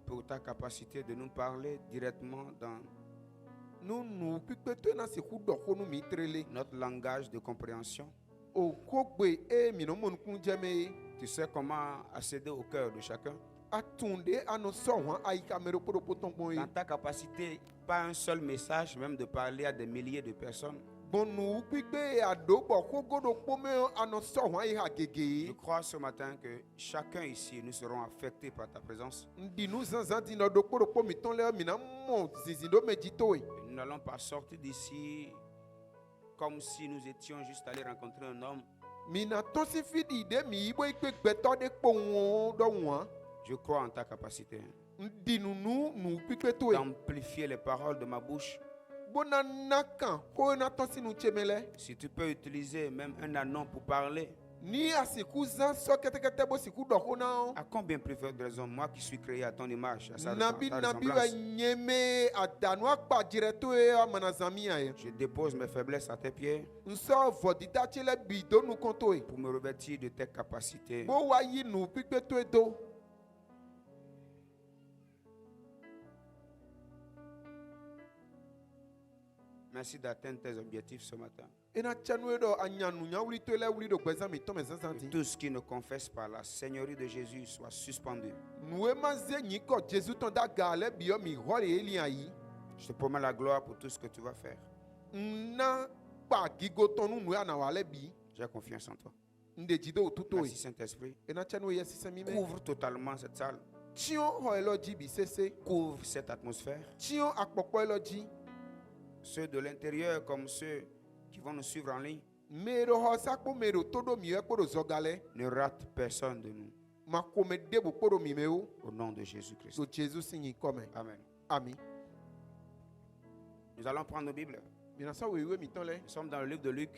pour ta capacité de nous parler directement dans Nous piquetons dans ce coup d'or nous mitrele. notre langage de compréhension. Au kogbe e minomon kunjame. Tu sais comment accéder au cœur de chacun. Atunde anosohan aika meroporo potongbon. Dans ta capacité, pas un seul message, même de parler à des milliers de personnes. Bonu pipe adobo kogodo pome anosohan iha Je gege. crois ce matin que chacun ici, nous serons affectés par ta présence. Ndi nous zanzandi no dokoro pomi ton le minamo zizindo medito. Et nous n'allons pas sortir d'ici comme si nous étions juste allés rencontrer un homme. Mina tosi fidi de mi ibo ikpe gbeto de kpon do wan. Je crois en ta capacité Ndi nu pipe to. d'amplifier les paroles de ma bouche. Bona nakan ko na tosi nu chemele. Si tu peux utiliser même un anon pour parler, Ni asiku zan so kete bo siku do ko na. à combien plus forte raison, moi qui suis créé à ton image, à ta Nabi wa ressemblance, nyeme adanu akpa direto e amanazami aye. je dépose mes faiblesses à tes pieds Nso vodita chele bido nu konto e. pour me revêtir de tes capacités. Bo wa yi nu pipe to e do. Merci d'atteindre tes objectifs ce matin. Ena chanu e do anyanu nya wuli to le wuli do gbezami to me zanzandi. Que tous qui ne confessent pas la Seigneurie de Jésus soient suspendus. Nu e ma ze nyi ko Jésus ton da gale biyo mi hore eli ayi. Je te promets la gloire pour tout ce que tu vas faire. Na pa gigo ton nu ya na wale bi. J'ai confiance en toi. Nde jido tuto Merci e. Saint-Esprit. Ena chanu e yesi semi me. Couvre totalement cette salle. Tion ho elo ji bi sese. Couvre cette atmosphère. Tion akpokpo elo ji. Ceux de l'intérieur comme ceux qui vont nous suivre en ligne. Mero ho sakpo mero todo mi e kporo zogale. Ne rate personne de nous. Ma kome debo kporo mi me o. Au nom de Jésus-Christ. So Jésus sinyi come. Amen. Ami. Nous allons prendre nos Bibles. Mina sa wewe mi ton le. Nous sommes dans le livre de Luc,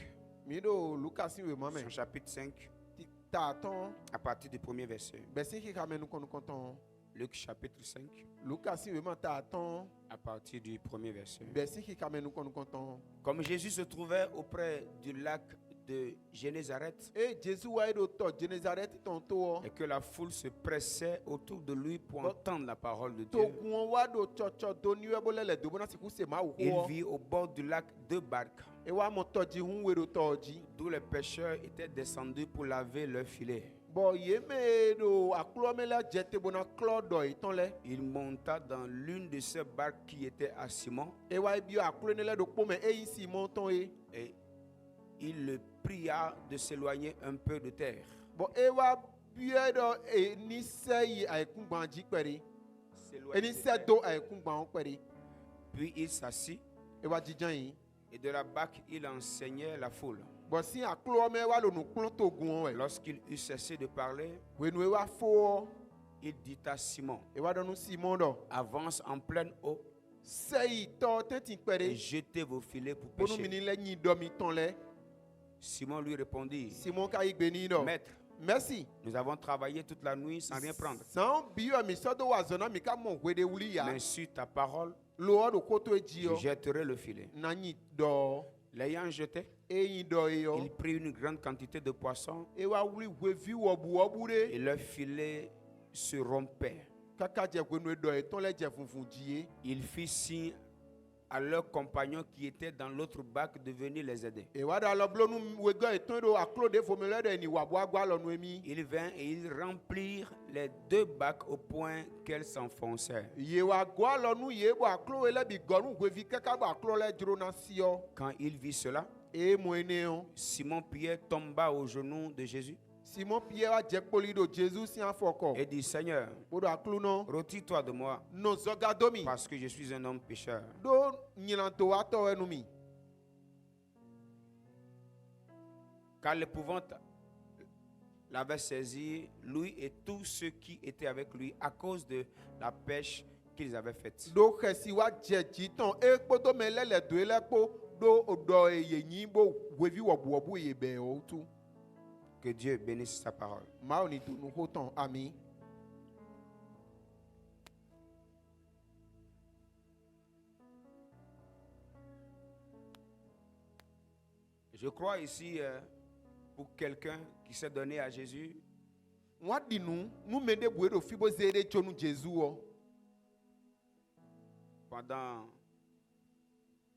Mi do Lucas si we mame. son chapitre 5, Ti ta ton. à partir du premier verset. Besi ki kame nou konu konton. Luc chapitre 5, Lucas si we man ta ton. à partir du premier verset. Besi ki kame nou konu konton. Comme Jésus se trouvait auprès du lac de Génézareth E Jésus wa do to Genesaret ton to. et que la foule se pressait autour de lui pour Bon. entendre la parole de To Dieu, gun wa do chocho do ni we bolele do bona siku se ma wo. il vit au bord du lac deux barques, E wa mo to ji hun we do to ji. d'où les pêcheurs étaient descendus pour laver leurs filets. Bo ye me do aklo me la jete bona klo do iton le. Il monta dans l'une de ces barques qui était à Simon E wa bi aklo ne le do po me e yi si mon ton e. et il le pria de s'éloigner un peu de terre. Bo e wa bi do e ni se yi aikun gban ji pere. E ni se do aikun gban pere. Puis il s'assit E wa jijan yi. et de la barque il enseignait la foule. Bo si aklo me wa lo nu klon to gun we. Lorsqu'il eut cessé de parler, We nu e wa fo. il dit à Simon, E wa do nu Simon do. avance en pleine eau Se yi to tetin et pere. jetez vos filets pour Bo nu pêcher. mini le nyi do mi ton le. Simon lui répondit, Simon ka yi gbe ni do. Maître, Merci. nous avons travaillé toute la nuit sans rien prendre. San biyo mi so do wa zona mi ka mo wede wuli ya. Mais sur ta parole, Lo o do koto e ji je yo. jetterai le filet. Na nyi do. L'ayant jeté, E yi do e yo. il prit une grande quantité de poissons E wa wuli wevi wobu et de. leur filet se rompait. Kaka je gbe nu e do e ton le je funfun ji e. Il fit signe à leurs compagnons qui étaient dans l'autre barque de venir les aider. E wa da lo blo nu we go e ton do aklo de fo me le de ni wa bo agwa lo nu emi. Ils vinrent et ils remplirent les deux barques au point qu'elles s'enfonçaient. Ye wa go lo nu ye bo aklo e le bi go nu wevi kaka bo aklo le dro na si yo. Quand il vit cela, E mo ene on. Simon Pierre tomba aux genoux de Jésus Simon Pierre wa je poli do Jesus si afoko. et dit, Seigneur, Bo do aklo no. retire-toi de moi, No zoga domi. parce que je suis un homme pécheur. Do nyilanto wa to e nu mi. Car l'épouvante l'avait saisi, lui et tous ceux qui étaient avec lui, à cause de la pêche qu'ils avaient faite. Do xesi wa je ji ton e kpodo me le do e le kpo do do e ye nyi bo wevi wobu ye be o tu. Que Dieu bénisse sa parole. Ma oni tu nu ho ton ami. Je crois ici pour quelqu'un qui s'est donné à Jésus, Wa di nu me de bue do fi bo ze de chonu Jésus o. Pendant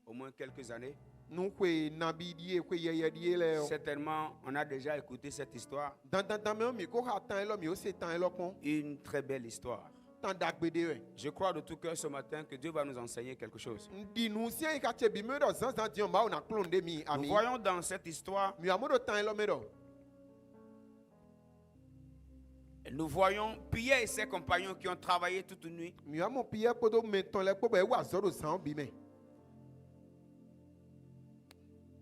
au moins quelques années, Nu kwe nabi die kwe yeye die le o. certainement, on a déjà écouté cette histoire. Dan me mi ko ha tan elo mi o se tan elo pon. Une très belle histoire. Tan dagbede we. Je crois de tout cœur ce matin que Dieu va nous enseigner quelque chose. Di nu si en ka che bi me do zan dion ba o na klonde mi Nous ami. voyons dans cette histoire, Mi amodo tan elo me do. nous voyons Pierre et ses compagnons qui ont travaillé toute une nuit. Mi amo pie podo me ton le ko be wa zoro san bi me.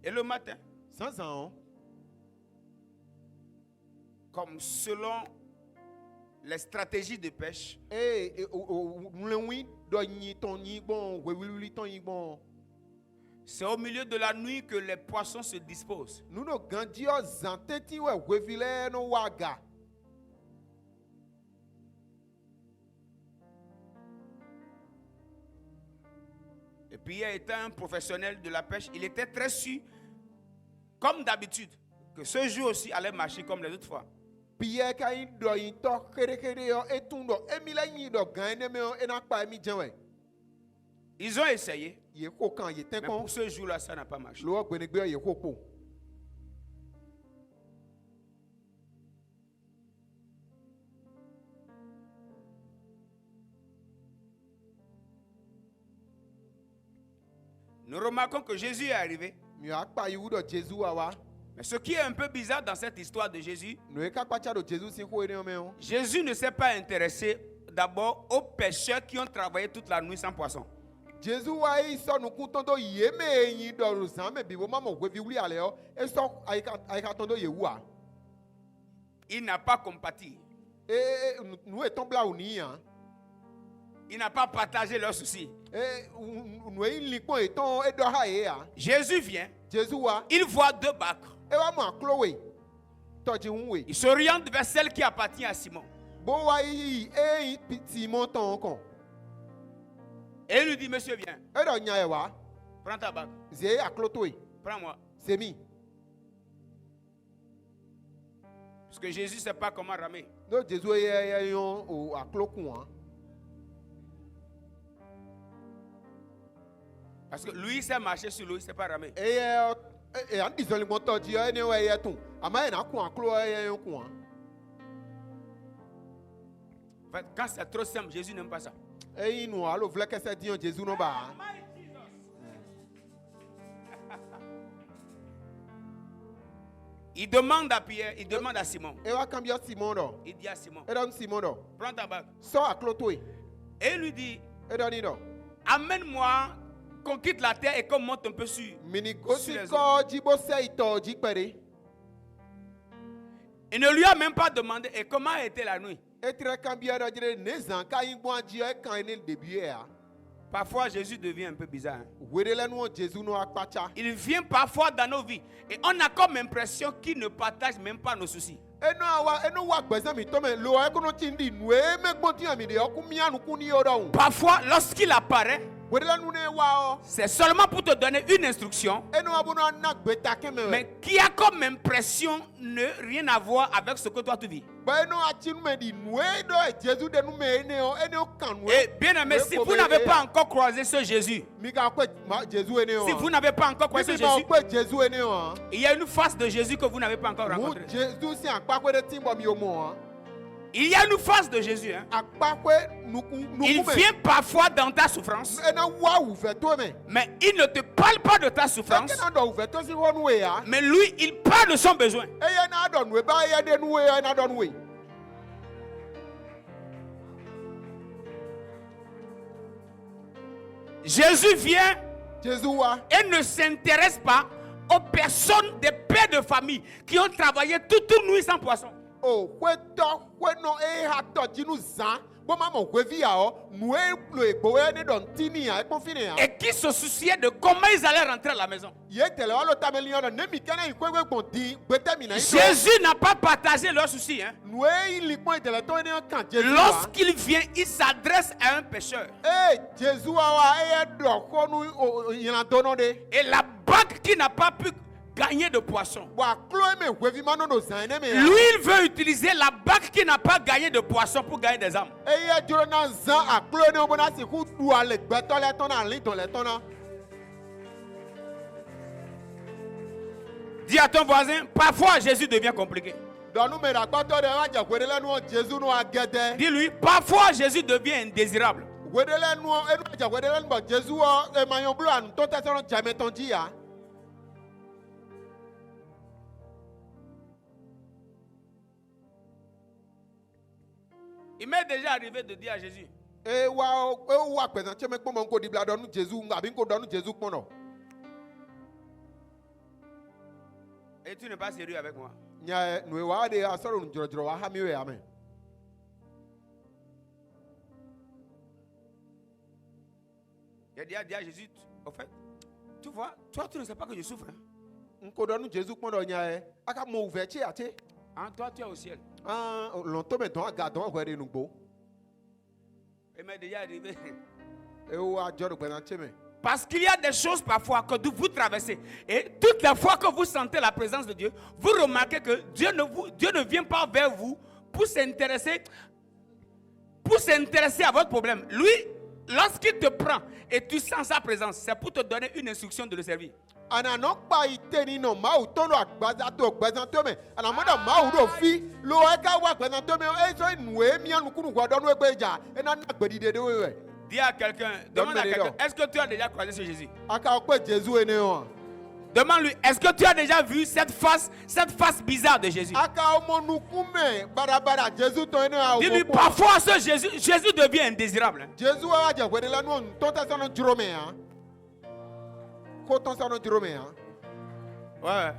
Et le matin, Sans an. comme selon les stratégies de pêche, Mlenwi do nyi ton yi bon, wewili ton yi bon. c'est au milieu de la nuit que les poissons se disposent. Nous no gandi o zanteti we wevile no waga. Et Pierre était un professionnel de la pêche. Il était très sûr, comme d'habitude, que ce jour aussi allait marcher comme les autres fois. Pierre ka yi do yi to kere yo etundo emile yi do gan ne me o ena pa mi jenwe. Ils ont essayé, Ye ko kan ye ten mais kon. pour ce jour-là, ça n'a pas marché. Lo gbenegbe ye ko po. Nous remarquons que Jésus est arrivé. Mi akpa yi do Jésus awa. Mais ce qui est un peu bizarre dans cette histoire de Jésus, No e ka pa cha do Jésus si ko ene me o. Jésus ne s'est pas intéressé d'abord aux pêcheurs qui ont travaillé toute la nuit sans poisson. Jésus wa yi so nu kun ton do ye me yin do ru san me bi bo ma mo wevi wuli ale o. E so ai ka ton do ye wa. Il n'a pas compati. Nou e ton bla ou ni hein. Il n'a pas partagé leurs soucis. Nou e li pon e ton e do ha e a. Jésus vient, Jésus wa il voit deux barques. e wa mo aklowe. Toji hunwe. Il s'oriente vers celle qui appartient à Simon. Bo wa yi e Simon ton kon. Et il lui dit, monsieur, viens, E do nya e wa. prends ta barque, Ze aklotoe. prends-moi. C'est mi. Parce que Jésus ne sait pas comment ramer. No Jésus e yon o aklokun hein. Parce que lui, il sait marcher sur l'eau, il ne sait pas ramer. An disoli mo toji e ne we ye tun. Ama e na kun aklo e yon kun hein. En fait, quand c'est trop simple, Jésus n'aime pas ça. E yin nou alo vle ke se diyon Jésus no ba. Il demande à Pierre, il demande à Simon. E wa kambio Simon do. Il dit à Simon, E don Simon do. prends ta barque. So aklotoe. Et il lui dit, E don ni do. amène-moi, qu'on quitte la terre et qu'on monte un peu sur. Mini gosi Sur les ko jibo se ito jipere. Il ne lui a même pas demandé, et comment était la nuit? E tre kambia do jire ne zan ka yin gbo anji e kan ene debut e a. Parfois, Jésus devient un peu bizarre. Hein. Were le nou Jésus no akpacha. Il vient parfois dans nos vies et on a comme l'impression qu'il ne partage même pas nos soucis. Eno wa gbezan mi to me lo e kono ti ndi nu e me gbon ti ami de o ku mi anu kun ni o do. Parfois, lorsqu'il apparaît, Were le nou ne wa o. c'est seulement pour te donner une instruction, Eno abono na gbeta ke me. mais qui a comme impression ne rien à voir avec ce que toi tu vis. Ba eno ati nu me di nu e do e Jésus de nu me ene o ene o kan nu. Et bien aimé, si vous n'avez pas encore croisé ce Jésus, mi ka ko Jésus ene o. si vous n'avez pas encore croisé ce Si ma Jésus, ko Jésus ene o. il y a une face de Jésus que vous n'avez pas encore Mu rencontrée. Jésus si akpa ko de timbo mi o mo. Il y a une face de Jésus. Hein. Akpa ko Il vient parfois dans ta souffrance, Ena wa u fe to me. mais il ne te parle pas de ta souffrance. Ena do u fe to si ho nu e ya. Mais lui, il parle de son besoin. Eye na do nu e ba ye de nu e na do nu e. Jésus vient Jésus wa. et ne s'intéresse pas aux personnes des pères de famille qui ont travaillé toute une nuit sans poisson. O kwe no e ha to jinu zan. Bo ma mo kwe vi ya o. Nu e lo e gbo e ne don tini ya e kon fini ya. Et qui se souciait de comment ils allaient rentrer à la maison. Ye tele wa lo tameli yo ne mi kana ikwe gbon di gbete mi na. Jésus n'a pas partagé leurs soucis. Hein. Nu e li pon tele to ne kan Jésus wa. Lorsqu'il vient, il s'adresse à un pécheur. Eh Jésus wa e do ko nu yana dono de. Et la barque qui n'a pas pu gagner de poisson. Wa klo me wevi mano no zan ne me. Lui, il veut utiliser la barque qui n'a pas gagné de poisson pour gagner des âmes. Eye joro na zan a klo ne obona si ku du ale gbeto le ton na lin ton le ton na. Dis à ton voisin, parfois Jésus devient compliqué. Donu me da gbato de wa je kwedele nu Jésus no agede. Dis-lui, parfois Jésus devient indésirable. Wedele nu enu ja wedele nu Jésus o e mayon blu an ton te son jame ton ji ya. Il m'est déjà arrivé de dire à Jésus, E wa présenter me pomo ko di bla donu Jésus abi ko donu Jésus pono. et tu n'es pas sérieux avec moi. Nya nu wa de asoro nu joro wa ha mi we amen. J'ai dit à Jésus, au fait, tu vois, toi tu ne sais pas que je souffre. Hein? Nko donu Jésus pono nya e aka mo ouverture ate. Hein, toi tu es au ciel. Ah longtemps maintenant aga don ko de nu gbo. Il m'est déjà arrivé. E wa joro présenter me. Parce qu'il y a des choses parfois que vous traversez. Et toutes les fois que vous sentez la présence de Dieu, vous remarquez que Dieu ne vient pas vers vous pour s'intéresser à votre problème. Lui, lorsqu'il te prend et tu sens sa présence, c'est pour te donner une instruction de le servir. Ana no pa iteni no ma u tono agbaza to gbazan me ana moda ma u do fi lo e ka wa gbazan to me e so nu e mi anu kunu gwa donu egbeja e na na gbedide de we. Dis à quelqu'un, demande à quelqu'un, est-ce que tu as déjà croisé ce Jésus? Aka o pe Jésus ene o. Demande-lui, est-ce que tu as déjà vu cette face bizarre de Jésus? Aka o mo nu kume bara Jésus to ene a o. Dis-lui, parfois ce Jésus devient indésirable. Hein? Jésus wa je gwede la nu ton ta sono juro me ha. Ko ton sono juro me ha. Ouais.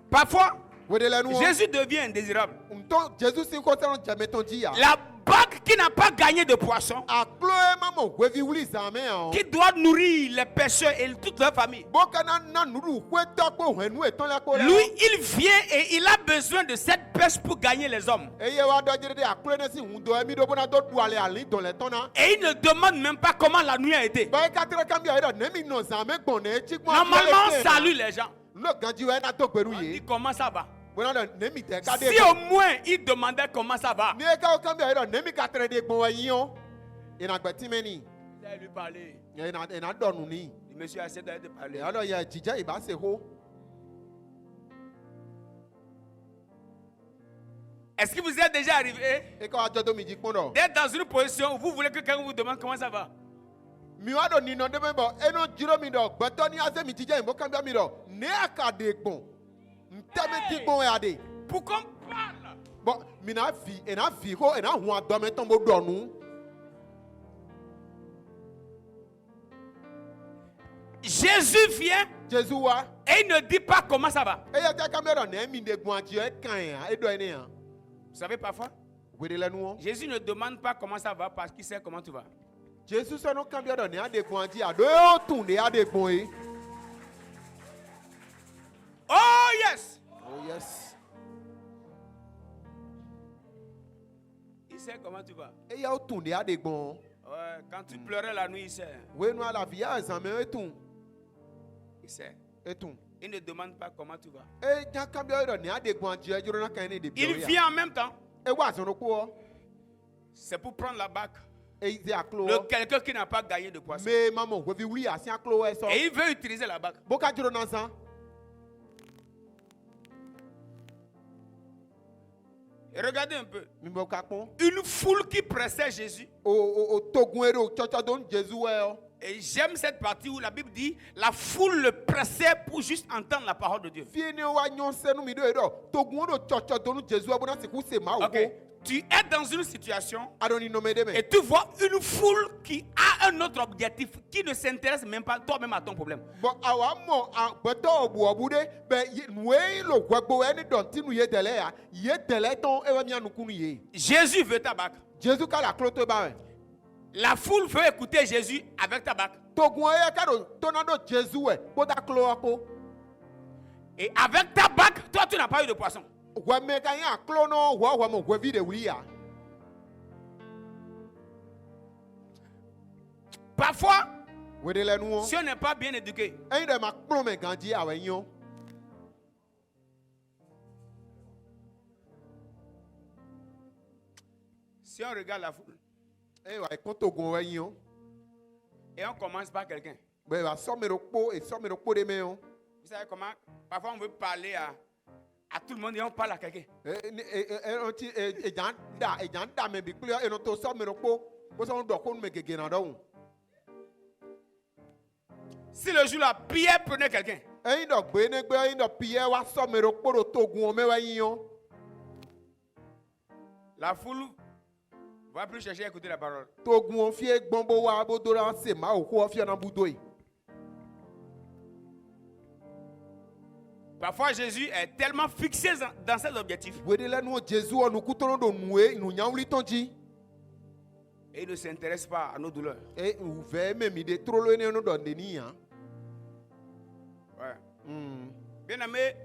Parfois, Gwede la nu Jésus devient indésirable. ton Jésus si ko sono jame ton ji ya. La barque qui n'a pas gagné de poisson, A klo e mamo wevi wuli zame ha. qui doit nourrir les pêcheurs et toute leur famille. Boka na nuru kwe to ko henu e ton la ko. Lui, il vient et il a besoin de cette pêche pour gagner les hommes. Eye wa do jere de aklo ne si hundo e mi do bona do du ale ali don le ton na. Et il ne demande même pas comment la nuit a été. Ba ka tere kambia ero ne mi no zame gbon ne chi gbon. Normalement, on salue les gens. Lo ganji we na to peru On dit ye. comment ça va. Bona ne mi te ka de. Si au moins il demandait comment ça va, Ni e ka o kambia ero ne mi ka tere de gbon wa yin o. Ina gbe ti me ni. vous allez lui parler. Ina donu ni. Le monsieur a essayé de parler. Le alo ya jija iba se ho. Est-ce que vous êtes déjà arrivé E ka ajo do mi ji pon do. d'être dans une position où vous voulez que quelqu'un vous demande comment ça va? Mi wa do ni no de me bo eno jiro mi do gbeto ni ase mi jija imbo kambia mi do. Ne aka de gbon. Ntame ti gbon e ade. Pour qu'on parle. Bon, mina fi ko ena hu adome ton mo donu. Jésus vient Jésus wa et il ne dit pas comment ça va. e ya ta kamera na mi de gbon aji e kan ya e do ene ya. Vous savez parfois, Wede le nu o. Jésus ne demande pas comment ça va parce qu'il sait comment tu vas. Jésus so no kamera ne ade gbon aji ado e o tun de ade gbon e. Oh yes! Oh yes. Il sait comment tu vas. E ya o tun de ade gbon. Ouais, quand tu pleurais la nuit, il sait. We nu ala via examen e tun. Il sait. E tun. Il ne demande pas comment tu vas. E ja kamera ne ade gbon aji e juro na kan ne de bi. Il vient en même temps. E wa so no ko. C'est pour prendre la barque. E ize aklo. Le quelqu'un qui n'a pas gagné de poisson. Me maman we vi wuli asi aklo e so. Et il veut utiliser la barque. Boka juro na san. Et regardez un peu. Mi bo ka pon. Une foule qui pressait Jésus. O togun ere o chocho don Jésus e o. Et j'aime cette partie où la Bible dit la foule le pressait pour juste entendre la parole de Dieu. Fie ni wa nyon senu mi do e do. Togun ere o chocho don Jésus e bona se ku se ma o Ok. ko. Tu es dans une situation Adoni no me de me. et tu vois une foule qui a un autre objectif, qui ne s'intéresse même pas toi-même à ton problème. Bon awa mo agbeto obu de be nwe lo gwagbo e ni don tinu ye tele ya. Ye tele ton e wa mi anukunu ye. Jésus veut ta barque. Jésus ka la kloto ba we. La foule veut écouter Jésus avec ta barque. Togun e ka do tonado Jésus we. Ko ta klo ako. Et avec ta barque, toi tu n'as pas eu de poisson. We me ka ya klo no wa mo we vi de wuri ya. Parfois, Wede le nu. Si on n'est pas bien éduqué, Eyin de ma kplɔ me gãdzi awɔ nyo. si on regarde la foule Eye wa ekɔto gun wɔ nyo. et on commence par quelqu'un, Bɛ wa sɔmi ɖo kpo esɔmi ɖo kpo de me yo. vous savez comment, parfois on veut parler à tout le monde et on parle à quelqu'un. Oti edza da me bi kple eno to sɔmi ɖo kpo. Wosan wo dɔ ko nu me gege na ɖɔ ŋu. Si le jour-là, Pierre prenait quelqu'un, Eyin dɔ gbe ne gbe eyin dɔ pie wa sɔmi ɖo kpo ɖo to gun me wɔ nyo. la foule va plus chercher à écouter la parole. To gun fie gbɔn bo wa bo do la se ma o ko fie na budo yi. Parfois, Jésus est tellement fixé dans ses objectifs Wede le nu Jesu wɔ nukutɔnɔ do nue nunyawuli tɔn dzi. et il ne s'intéresse pas à nos douleurs. E vɛ me mi de trolo ne no dɔ neni ya. Ouais. Bien-aimé,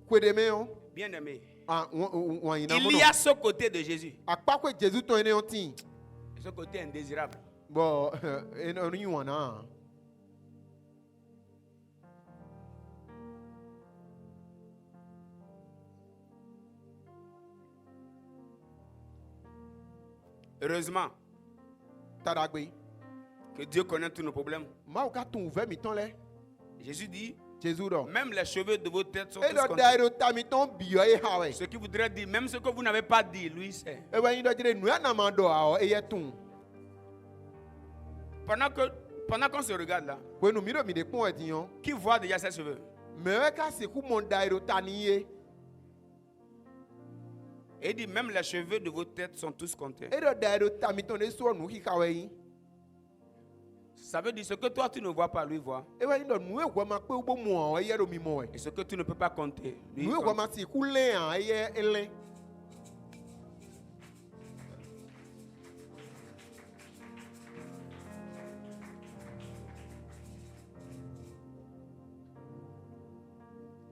Kwede me yo. bien-aimé, Ah wa yina mo il no. y a ce côté de Jésus, Akpa ko Jesu tɔn ne yo tin. ce côté indésirable. Bon eno ni wana. Heureusement Tadagbe. que Dieu connaît tous nos problèmes. Ma o ka tun vɛ mi tɔn lɛ. Jésus dit, Jesu dɔ. même les cheveux de vos têtes sont E tous dɔ comptés. da ero ta mi tɔn biyɔ e ha wɛ. Ce qui voudrait dire, même ce que vous n'avez pas dit, lui sait. E wɛ yin dɔ dire nuya na ma dɔ awɔ eye tun. Pendant qu'on se regarde là, Wenu mi do mi de kpɔn ɛdi yɔn. qui voit déjà ses cheveux? Mɛ wɛ ka se ku mɔ da ero ta ni ye. Et il dit, même les cheveux de vos têtes sont tous comptés. E dɔ da ero ta mi tɔn ne sɔ nu kika wɛ yin. Ça veut dire ce que toi tu ne vois pas, lui voit. E wɛ yin dɔ nu ewɔ ma kpe wo mɔ eye do mi mɔ wɛ. Et ce que tu ne peux pas compter, lui Nu ewɔ compte. ma si ku lɛ hã eye elɛ.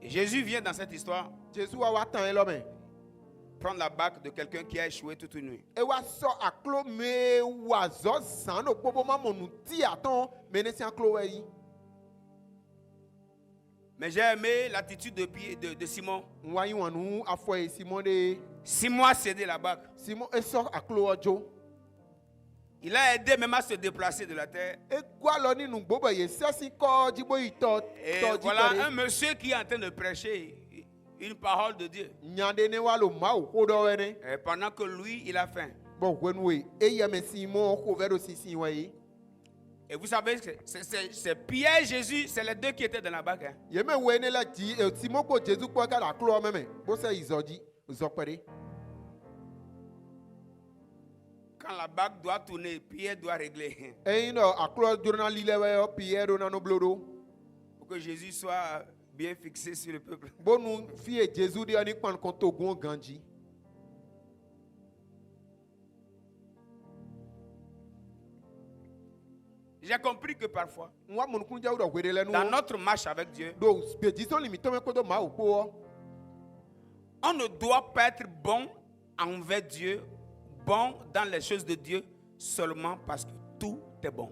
Et Jésus vient dans cette histoire Jesu wa wa tan elɔ mɛ. prendre la barque de quelqu'un qui a échoué toute une nuit. E wa sɔ aklo me wa zɔ zan do kpɔbɔ ma mɔ nu ti atɔn mɛ ne si aklo wɛ yi. Mais j'ai aimé l'attitude de Simon. Wa yi wɔn nu afɔ yi Simon de. Simon a cédé la barque. Simon esɔ aklo wɔ dzo. Il a aidé même à se déplacer de la terre. Egu alɔ ni nugbɔ bɛ ye sɛsi kɔ dzibo yi tɔ Et tɔ voilà un dzi monsieur qui est en train de prêcher une parole de Dieu. tɔ de. Nya de ne wa lo ma o ko dɔ wɛ ne. Et pendant que lui, il a faim. Bɔn wɛnu ye eya mɛ Simon ko vɛ do sisi wɛ yi. Et vous savez, c'est Pierre et Jésus, c'est les deux qui étaient dans la barque. Hein. Yeme wɛ ne la dzi Simon ko Jesu kpɔ ka la aklo mɛ mɛ bosɛ yi zɔ dzi zɔ kpɛ de. Quand la barque doit tourner, Pierre doit régler. Eyin dɔ aklo dzona li lɛ wɛ yɔ Pierre do nanu blo do. Pour que Jésus soit bien fixé sur le peuple. Bonu fi ye Jesu de ani kpan kɔn to gun gan dzi. J'ai compris que parfois, Nwa munukun jawu dɔ wele lɛ nu. dans notre marche avec Dieu, Do gbedisɔn limi tɔmɛ ko do ma o ko wɔ. on ne doit pas être bon envers Dieu, bon dans les choses de Dieu, seulement parce que tout est bon.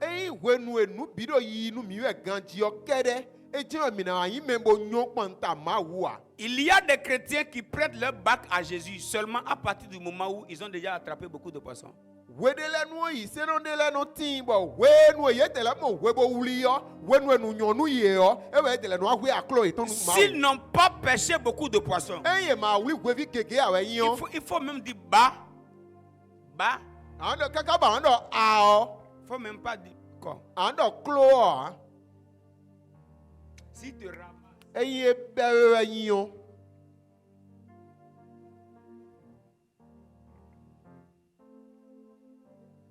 Eyi wenu enu bi do yi nu mi wɛ gan dzi yɔ kɛ dɛ. Edze mina anyi mɛ bo nyɔ kpɔnta ma wua. Il y a des chrétiens qui prêtent leur bac à Jésus seulement à partir du moment où ils ont déjà attrapé beaucoup de poissons. Wede lɛ nu yi seno de lɛ nu tin bɔ wenu ye tɛlɛ mo we bo wuli yɔ wenu enu nyɔnu yi yɔ ewɛ tɛlɛ nu ahui aklo yi tɔnu ma S'ils wo. n'ont pas pêché beaucoup de poissons, Eye ma wuli wevi gege awɛ yi yɔ. il faut même dire bas. Bas. An dɔ kaka ba an dɔ awɔ Il ne faut même pas dire quoi. an dɔ klo wɔ. Si tu ramasses, Eye bɛ wɛ yi yɔ.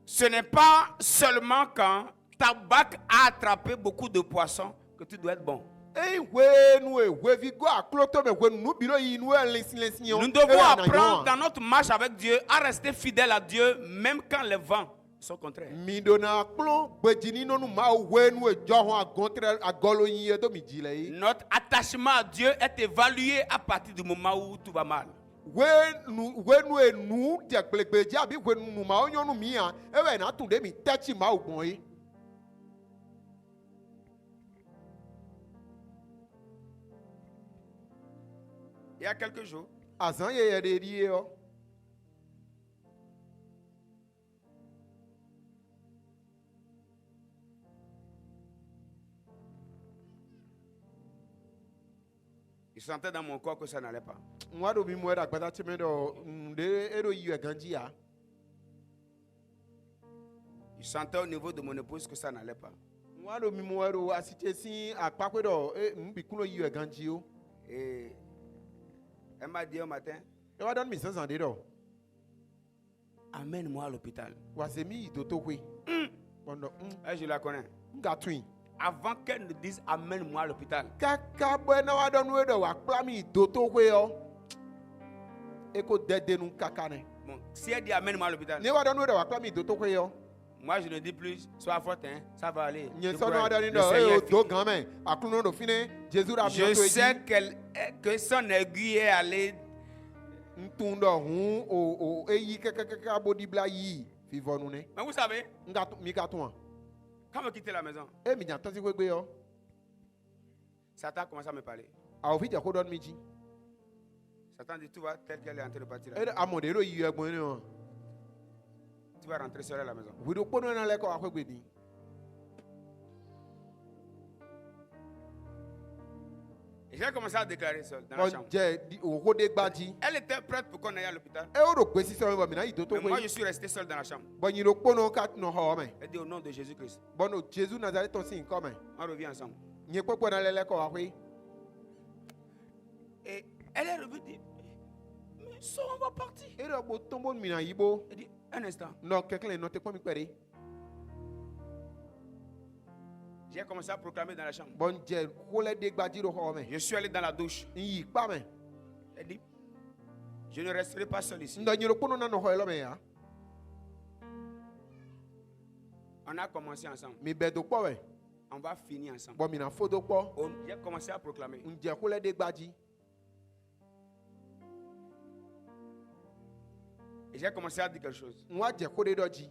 ce n'est pas seulement quand ta barque a attrapé beaucoup de poissons que tu dois être bon. Eyi wenu wevi go aklo tɔmɛ wenu nu bi do yi nu yɛ lɛsi yɔ. Nous devons apprendre dans notre marche avec Dieu à rester fidèles à Dieu même quand les vents sont contraires. Mi dona klo gbedzini nɔnu ma wenu edzɔ hɔn agɔntrɛ agɔlo yi yɛ do mi dzi lɛ yi. Notre attachement à Dieu est évalué à partir du moment où tout va mal. Wenu enu dze gbegbedzi abi wenu nu ma wo nyɔnu mi hã ewɛ na tu ɖe mi tɛtsi ma wo gbɔn yi. il y a quelques jours, azã yeye ɖe ɖi yɔ je sentais dans mon corps que ça n'allait pas. ŋua ɖo mi mu ɛɖe agbata tse mi ɖɔ ɖe eɖo yi ɛgã dzi ya Je sentais au niveau de mon épouse que ça n'allait pas. ŋua ɖo mi mu ɛɖo asitse si akpakpe ɖɔ nubi kuno yi ɛgã dzi o Et elle m'a dit au matin, ɛwa ɖɔ mi zãzã ɖe ɖɔ amène-moi à l'hôpital. wase mi yi dotoƒe bɔndɔ Et je la connais. ŋgatui Avant qu'elle ne dise amène-moi à l'hôpital, kaka be na wa ɖɔ nu ɖe wòakpla mi yi dotoƒe yɔ eko dede nu kaka nɛ bon, si elle dit amène-moi à l'hôpital, ne wa ɖɔ nu ɖe wòakpla mi yi dotoƒe yɔ moi je ne dis plus, sois forte, hein, ça va aller. nye Je sɔnɔ crois, aɖe ni le ɖɔ Seigneur eye est do fini. gã mɛ aklunɔ ɖo fi ne jesu ɖe Je amiɔ to sais edzi que son aiguille est allée. ŋtu ɖɔ hu o eyi kakakaka bodi bla yi vivɔnu nɛ Mais vous savez, mi ka tún wa quand me quitter la maison, e mi nya tɔsi gbegbe yɔ Satan commence à me parler. awo fi dze ko ɖɔ mi dzi Satan dit, tu vas tel qu'elle est en train de partir. e amɔ ɖe ɖo yi ɛgbɔn ne wa Tu vas rentrer seul à la maison. ʋu ɖo kpɔnu na lɛ kɔ aƒe gbe di Et j'ai commencé à déclarer seul dans la chambre. ɔdze òwò ɖe gba dzi Elle était prête pour qu'on aille à l'hôpital. e wo ɖo gbe sisɛ bɔ mina yi Mais moi, dotoƒe je suis resté seul dans la chambre. bɔn nyi ɖo kpɔnu ka nɔ xɔ me Elle dit au nom de Jésus-Christ, bɔn no jesu nazare tɔ si nkɔ me on revient ensemble. nye kpɔkpɔ na lɛ lɛ kɔ aƒe Et elle est revenue dire, mais ça, on va partir. e ɖɔ kpo tɔnbɔ mina yibo Elle dit, un instant. nɔ kɛkɛ nɔ te kpɔ mi kpɛ ɖe J'ai commencé à proclamer dans la chambre. bɔn dze ko lɛ ɖe gba dzi ɖo xɔ me Je suis allé dans la douche. n yi kpa me Elle dit, je ne resterai pas seul ici. ndɔ nyi ɖo kpɔnu na nɔ xɔ yɛ lɔ me ya On a commencé ensemble. mi bɛ do kpɔ me On va finir ensemble. bɔn mina fo do kpɔ J'ai commencé à proclamer. n dze ko lɛ ɖe gba dzi Et j'ai commencé à dire quelque chose. n wa dze ko ɖe ɖɔ dzi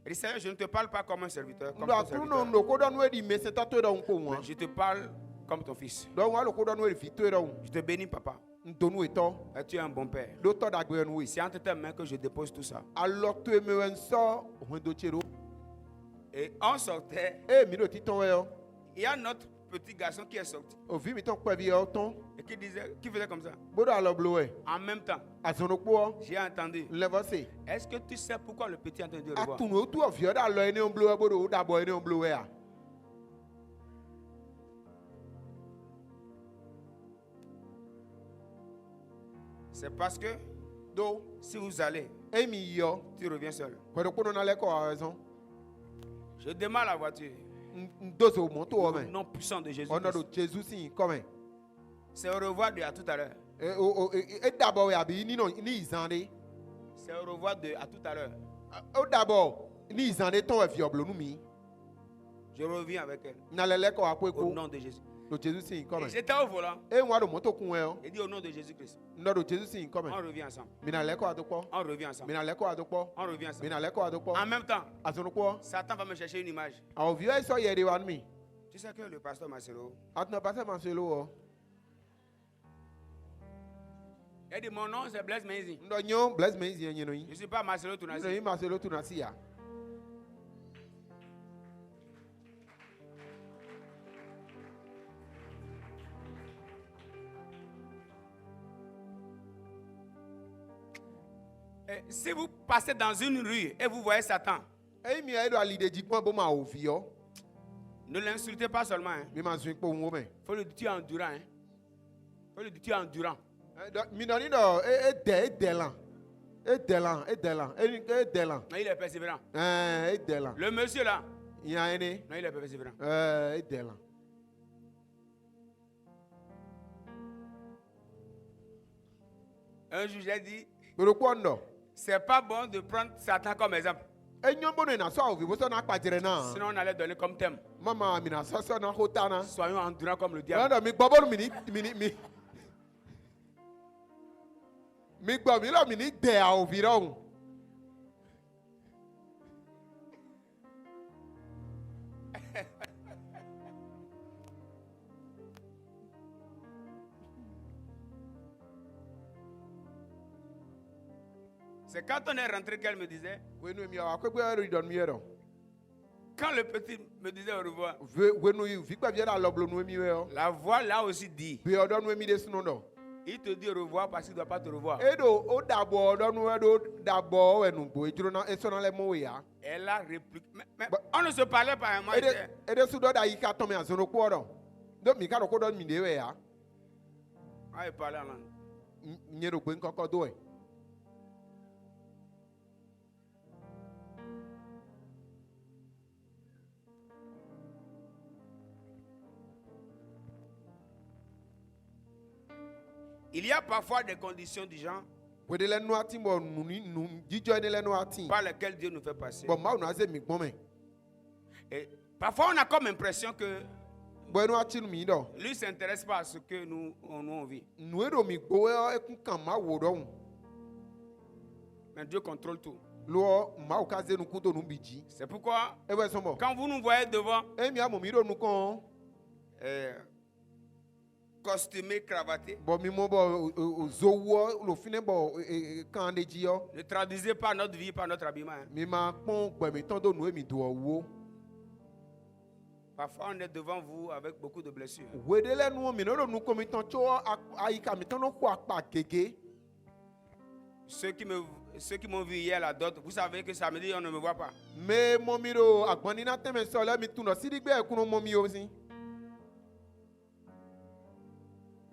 Elle dit, Seigneur, je ne te parle pas comme un serviteur, comme ndɔ ton aklunɔ serviteur. ŋdo ko ɖɔ nu eɖi me setɔ to ɖɔ ŋu ko ŋua Mais je te parle comme ton fils. dɔ ŋua lo ko ɖɔ nu eɖi fi to ɖɔ ŋu Je te bénis, papa. n do nu etɔ Et tu es un bon père. ɖo tɔ ɖagbe nu yi C'est entre tes mains que je dépose tout ça. alɔ to eme wɛ nsɔ hɔn do tse ɖo Et on sortait. e mi ɖo titɔ wɛ yɔ Il y a notre petit garçon qui est sorti ovi mi tɔ kpɛ vi yɔ tɔn et qui disait, qui faisait comme ça. boɖo alɔ blo wɛ En même temps, azɔnokpoɔ j'ai entendu. lɛvɔ se Est-ce que tu sais pourquoi le petit est en train de revoir? atunu o tu ɔviɔ ɖe alɔ yi ne wo blo wɛ boɖo o ɖabɔ yi ne wo blo wɛ ya C'est parce que do si vous allez, e mi yɔ tu reviens seul. kpɛɖo kpɔnu na lɛ kɔ azɔn Je démarre la voiture. n do zo mɔto wɔ Au me nom puissant de Jésus. ɔnɔ ɖo jesu si kɔmɛ C'est au revoir de à tout à l'heure. e dabɔ wɛ abi ni yi zã ɖe C'est au revoir de à tout à l'heure. o dabɔ ni yi zã ɖe tɔn wɛ viɔ blo nu mi Je reviens avec elle. na lɛ lɛ kɔ akpɛ Au ko nom de Jésus. ɖo jesu si Et kɔmɛ j'étais au volant. e ŋua ɖo mɔto kun wɛ yɔ Il dit au nom de Jésus-Christ. nɔ ɖo jesu si On kɔmɛ revient ensemble. mina lɛ kɔ ado kpɔ On revient ensemble. mina lɛ kɔ ado kpɔ On revient ensemble. mina lɛ kɔ ado En kpɔ même temps, azɔnokpɔ Satan va me chercher une image. awɔ viɔ esɔ yɛ de wa nu mi Tu sais que le pasteur Marcelo, atuna pasɛ ma se lo wɔ il dit mon nom c'est Blaise Menzi. ndɔ nyɔ blaise me zi nyɛ no Je yi ne suis pas Marcelo ndɔ Tounasi. yi ma se lo tuna si ya Et si vous passez dans une rue et vous voyez Satan, eyi mi yɛ ɖo ali de dzi kpɔn bo ma wo viɔ ne l'insultez pas seulement. Hein. mi ma zui kpo ŋu me Faut le dire tu es endurant. Hein. Faut le dire tu es endurant. mi nɔ ni ɖɔ edɛ lan edɛ lan edɛ lan edɛ lan Non, il est persévérant. edɛ lan Le monsieur là, nya ye ne non, il est persévérant. edɛ lan Un jour, j'ai dit, gbeɖokpɔ ŋdɔ c'est pas bon de prendre Satan comme exemple. enyɔ bonu yina sɔ awo vi bosɔ na kpadzre na Sinon, on allait donner comme thème. mama mina sɔsɔ na ko ta na Soyons endurants comme le diable. ɔnɔ mi gbɔ bɔlu mi gbɔ mi lɔ mi ni dɛ awo vi ɖɔ ŋu C'est quand on est rentré qu'elle me disait, wenu mi awa kwegbe eri don mi ero quand le petit me disait au revoir, wenu vi kwa biara loblo nu mi we o la voix l'a aussi dit. bi odo nu mi de sunu do Il te dit au revoir parce qu'il ne doit pas te revoir. edo o dabo odo nu edo dabo enu bo ejuro na esona le mo ya Elle a répliqué. Mais Bah- on ne se parlait pas. Moi, ede su do da yi ka to mi azono ku odo do mi ka do ko do mi de we ya il parlait en langue. nye do gbe nkoko do e Il y a parfois des conditions du genre wede le nu ati bo nu jijo ni le nu ati par lesquelles Dieu nous fait passer. bo ma nu aze mi gbon me Et parfois, on a comme impression que bo enu ati nu mi do lui ne s'intéresse pas à ce que nous on vit. nu edo mi gbo e ekun kan ma wo do un Mais Dieu contrôle tout. lo ma o ka ze nu ku to nu biji C'est pourquoi, e we so mo quand vous nous voyez devant, e mi amo mi do nu kon costumé, cravaté, bo mi mo bo zo wo lo fine bo kan de ji yo ne traduisez pas notre vie par notre habillement. Hein. mi ma pon gbe mi ton do nu e mi do wo Parfois, on est devant vous avec beaucoup de blessures. wede le nu mi no do nu ko mi ton cho ayika mi ton no ku apa gege Ceux qui m'ont vu hier, la dot, vous savez que samedi, on ne me voit pas. me mo mi do agbon ni na teme so le mi tun no sidigbe ekun mo mi o sin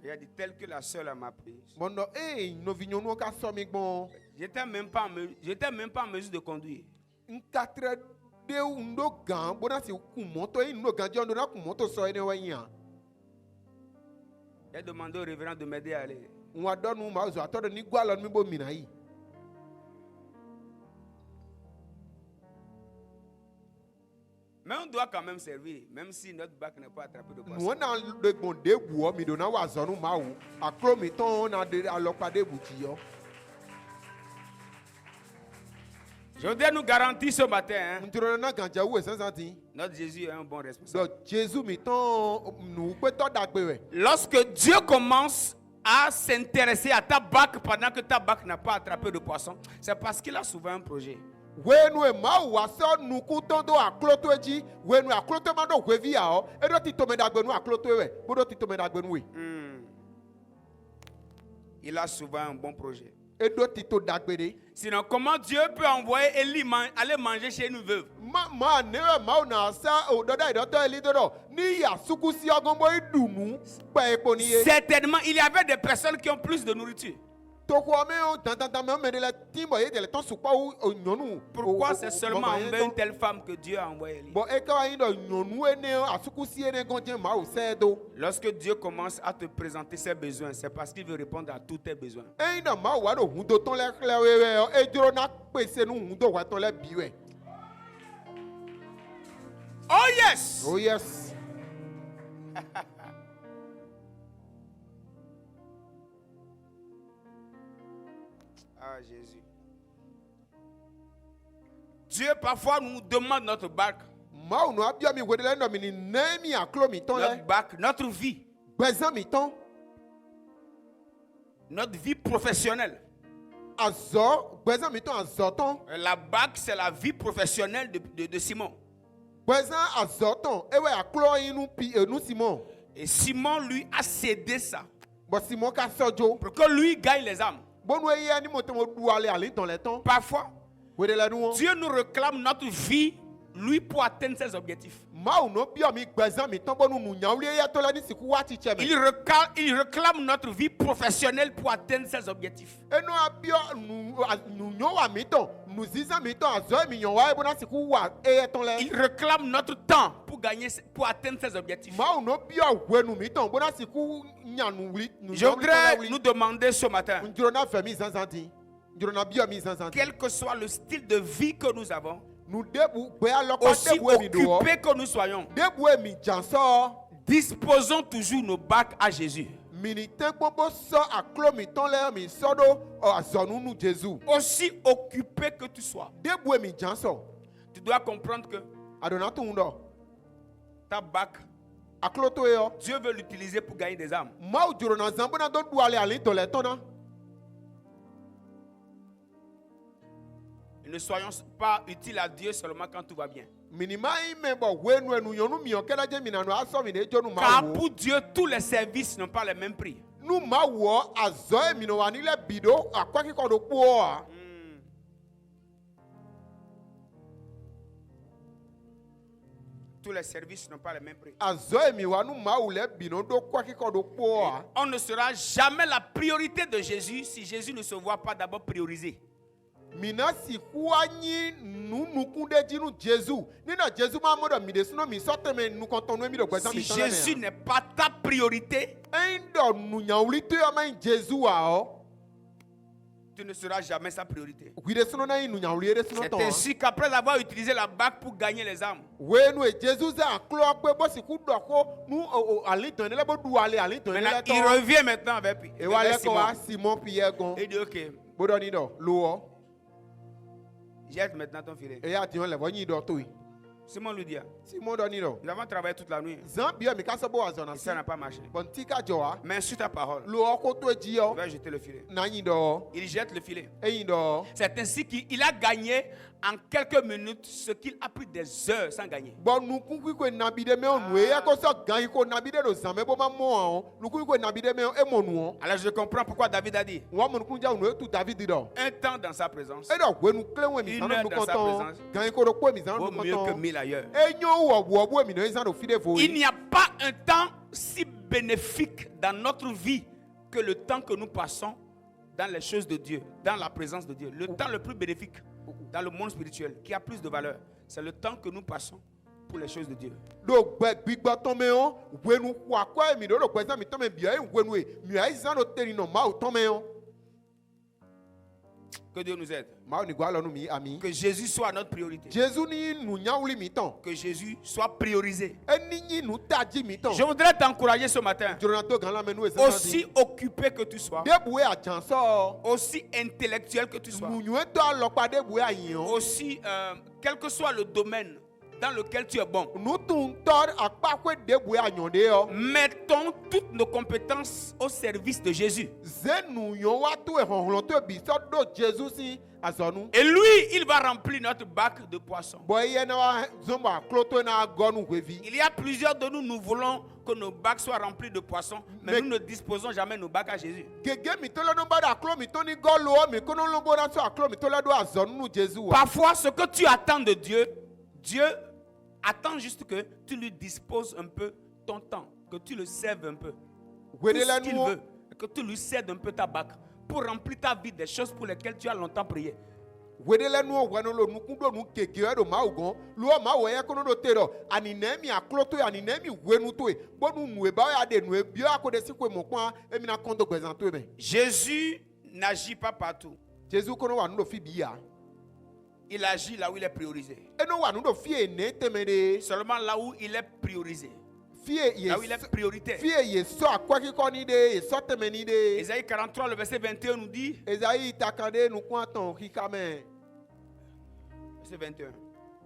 Il a dit tel que la seule m'a prise. mo no no vi nyonu ka so mi gbon J'étais même pas en mesure de conduire. nka tre de ndo gan bona si ku moto e ndo gan jo ndo na ku moto so ene wa yan J'ai demandé au révérend de m'aider à aller. nwa do nu ma zo atodo ni gwa lo mi bo mi na yi Mais on doit quand même servir, même si notre bac n'est pas attrapé de nu poisson. na de gbon de bu o mi do na wa zo nu ma wo aklo mi ton na de alopa de bu ti yo Je voudrais nous garantir ce matin, hein, ntiro na gan ja wo sansanti notre Jésus est un bon responsable. do Jesus mi ton nu pe to dagbe we Lorsque Dieu commence à s'intéresser à ta bac pendant que ta bac n'a pas attrapé de poisson, c'est parce qu'il a souvent un projet. wenu e ma wa so nu ku ton do aklo to eji wenu aklo to ma do hwevi ya o e do ti to me dagbe nu aklo to we bo do ti to me dagbe nu we Il a souvent un bon projet. e do ti to dagbe de Sinon, comment Dieu peut envoyer Élie aller manger chez une veuve? ma ne ma na sa o do da do to eli do ni ya suku si ogombo idunu pa epo ni ye Certainement, il y avait des personnes qui ont plus de nourriture. to ko me o tan me de la timbo ye de le ton supa o nyonu Pourquoi c'est seulement envers une telle femme que Dieu a envoyé Élie? bo e ka yin do nyonu ene asuku si ene gonje ma o se do Lorsque Dieu commence à te présenter ses besoins, c'est parce qu'il veut répondre à tous tes besoins. e ina ma wa do hun do ton le we e juro na pese nu hun do wa ton le bi we Oh yes! oh yes Ah Jésus. Dieu parfois nous demande notre bac, ma o no abia mi wedele no mi ni na mi aklo mi ton notre le bac, notre vie, gbezan mi ton notre vie professionnelle. azo gbezan mi ton azo ton La bac, c'est la vie professionnelle de Simon. gbezan azo ton e we aklo inu pi enu Simon Et Simon, lui, a cédé ça bo Simon ka sojo pour que lui gagne les âmes. bonu e ye ni mo te mo du ale ale ton le ton Parfois, wedele nu Dieu nous réclame notre vie, lui, pour atteindre ses objectifs. ma o no bia mi gbezan mi ton bonu nu nyawle ye to la ni siku wa ti cheme Il réclame notre vie professionnelle pour atteindre ses objectifs. eno abia nu nyo wa mi ton nu ziza mi ton azo mi nyon wa e bona siku wa e ton le Il réclame notre temps pour atteindre ses objectifs. ma o no bia wenu mi ton bona siku nyanu wi nu Je voudrais nous demander ce matin, njuro na fe mi zanzanti njuro na bia mi zanzanti quel que soit le style de vie que nous avons, nu debu gbe alokwa aussi debu e mi do occupés que nous soyons, debu e mi janso disposons toujours nos bacs à Jésus. mini ten gbogbo so aklo mi ton le mi so do azonu nu Jesu Aussi occupé que tu sois, debu e mi janso tu dois comprendre que adona tun do ta bac, aklo to yo Dieu veut l'utiliser pour gagner des âmes. ma o juro na zambo na do du ale ale to le ton na Ne soyons pas utiles à Dieu seulement quand tout va bien. Minima ime bo wenu enu yonu miyo kela je minanu aso mi ne jonu Car mawo. pour Dieu, tous les services n'ont pas le même prix. Nu mawo azo e mino wani le bido akwa ki kodo po a. Tous les services n'ont pas le même prix. Azo e mi wanu mawo le bino do kwa ki kodo po a. On ne sera jamais la priorité de Jésus si Jésus ne se voit pas d'abord priorisé. Mina si kuanyi nukunde jinu Jésus. Nina Jésus ma modo mi de suno mi sote me nu kontonu mi do kweza Si mi tane. Jésus n'est pas ta priorité, Endo nu nyaulito ya ma Jésus a o. tu ne seras jamais sa priorité. Gwide suno na inu nyauli de suno C'est ton. ainsi qu'après avoir utilisé la bague pour gagner les âmes, Wenu e Jésus za klo pe bo si ku do ko nu alitan ne le bo du ale alitan ne le maintenant, to. il revient maintenant avec E wa le ko Simon. wa Simon Pierre gon. Il dit ok, Bodo ni do lo. jette maintenant ton filet. E ya ti on le bo yin do to yi. Simon lui dit, Simon do ni do. nous avons travaillé toute la nuit. Zan bi mi ka so bo azona Et si. ça n'a pas marché. Bon ti ka jo wa. Mais sur ta parole, Lo ko to ji je o. vais jeter le filet. Na yin do. Il jette le filet. E yin do. C'est ainsi qu'il a gagné en quelques minutes ce qu'il a pris des heures sans gagner. Bon nu ku ko nabi de me o nu e ko so gan ko nabi de do zan me bo ma mo an. Nu ku ko nabi de me e mo nu o. Alors je comprends pourquoi David a dit, Wa mo nu ku ja nu e tu David do. un temps dans sa présence E do wenu kle we mi Une san heure nu dans sa konton. présence. Gan ko do ko mi san nu vaut mieux que konton. 1000 ailleurs. E nyo wo bo mi no izan do fi de vo. Il n'y a pas un temps si bénéfique dans notre vie que le temps que nous passons dans les choses de Dieu, dans la présence de Dieu. Le temps le plus bénéfique dans le monde spirituel, qui a plus de valeur, c'est le temps que nous passons pour les choses de Dieu. Do gbigba ton me on wenu kwa kwa mi do lo kweza mi ton me bia e wenu e mi a izan do teri no ma o ton me on. Que Dieu nous aide. Ma o ni gwa lo nu mi ami. Que Jésus soit notre priorité. Jésus ni nu nyauli mi ton. Que Jésus soit priorisé. E ni ni nu taji mi ton. Je voudrais t'encourager ce matin. Jonathan gan la menu e Aussi occupé que tu sois, deboué a chanso. aussi intellectuel que tu sois, Nu nyu to lo pa deboué a yin. aussi quel que soit le domaine dans lequel tu es bon, Nu tun tor apa kwe deboué a nyonde yo. mettons toutes nos compétences au service de Jésus. Ze nu yon wa to e honhlon to bi so do Jésus si azonu. Et lui, il va remplir notre bac de poissons. Boy ye na wa zomba kloto na gonu wevi. Il y a plusieurs de nous, nous voulons que nos bacs soient remplis de poissons, mais nous ne disposons jamais nos bacs à Jésus. Gege mi to lo no ba da klo mi to ni golo mi kono lo bo na so aklo mi to la do azonu nu Jésus wa. Parfois, ce que tu attends de Dieu, Dieu attend juste que tu lui disposes un peu ton temps, que tu le serves un peu. Tout Wede ce la qu'il nu veut, que tu lui cèdes un peu ta bac pour remplir ta vie des choses pour lesquelles tu as longtemps prié. wede la nu wano lo nu kundo nu keke do ma ugon lo ma wo ye kono do te do ani na mi aklo to ani na mi wenu to e bo nu nu e ba ya de nu e bio akode si ko mo kwa e mi na kondo gbezan to e be. Jésus n'agit pas partout. Jésus kono wa nu do fi biya. Il agit là où il est priorisé. E no wa nu do fi e ne temede. Seulement là où il est priorisé. Fi e ye Là où il est prioritaire. fi e ye so akwa ki ko ni de e so temeni de. Ésaïe 43, le verset 21 nous dit, Esaïe takande nu kwa ton ki kame. verset 21,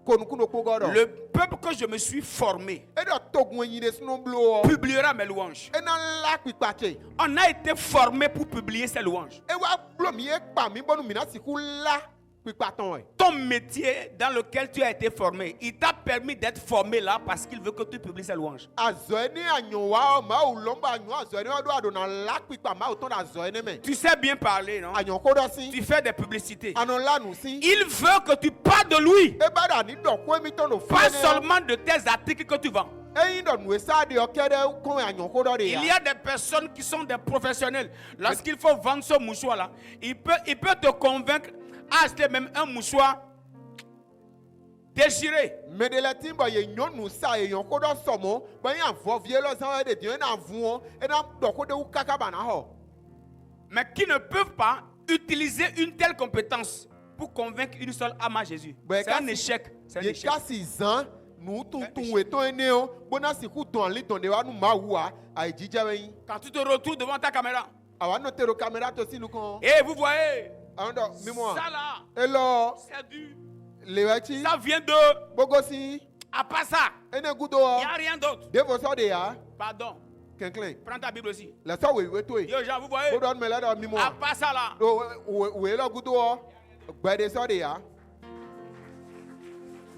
Ko nu kuno ko godo. le peuple que je me suis formé E do togun yin de sunu blo. publiera mes louanges. E na la pipache. On a été formé pour publier ses louanges. E wa blo mi e pa mi bonu mi na siku la pipaton e. Ton métier dans lequel tu as été formé, il t'a permis d'être formé là parce qu'il veut que tu publies ses louanges. Azo ni anyo wa o ma o lomba anyo azo ni do ado na la pipa ma o ton azo ne me. Tu sais bien parler, non? Anyo ko do si. Tu fais des publicités. Anon la nu si. Il veut que tu parles de lui, E ba da ni do ko mi ton do pas fi. seulement de tes articles que tu vends. E yin do nu e sa de o kede ko anyo ko do de ya. Il y a des personnes qui sont des professionnels. Lorsqu'il faut vendre ce mouchoir-là, il peut te convaincre à acheter même un mouchoir déchiré. Me de la timba ye nyonu sa e yon ko do somo, ba yan vo vie lo san e de di na vu e na do ko de u kaka ba na ho. Mais qui ne peuvent pas utiliser une telle compétence pour convaincre une seule âme à Jésus. Ben, C'est un kasi- échec. C'est un Ye échec. kasi zan nu tun tun e ton ene o, bona siku ton li ton de wa nu ma wa ai jija we yin. Quand tu te retrouves devant ta caméra, Awa no tero caméra to si nu kon. et vous voyez, Ando mi mo. ça là, Hello, c'est du. lewachi. Ça vient de. Bogosi. À part ça, Ene gudo. il n'y a rien d'autre. Devo so de ya. Pardon. Kenklen. Prends ta Bible aussi. La so we to e. Yo, Jean, vous voyez, Bodon me la do mi mo. à part ça là, Do we lo gudo o. Gbede so de ya.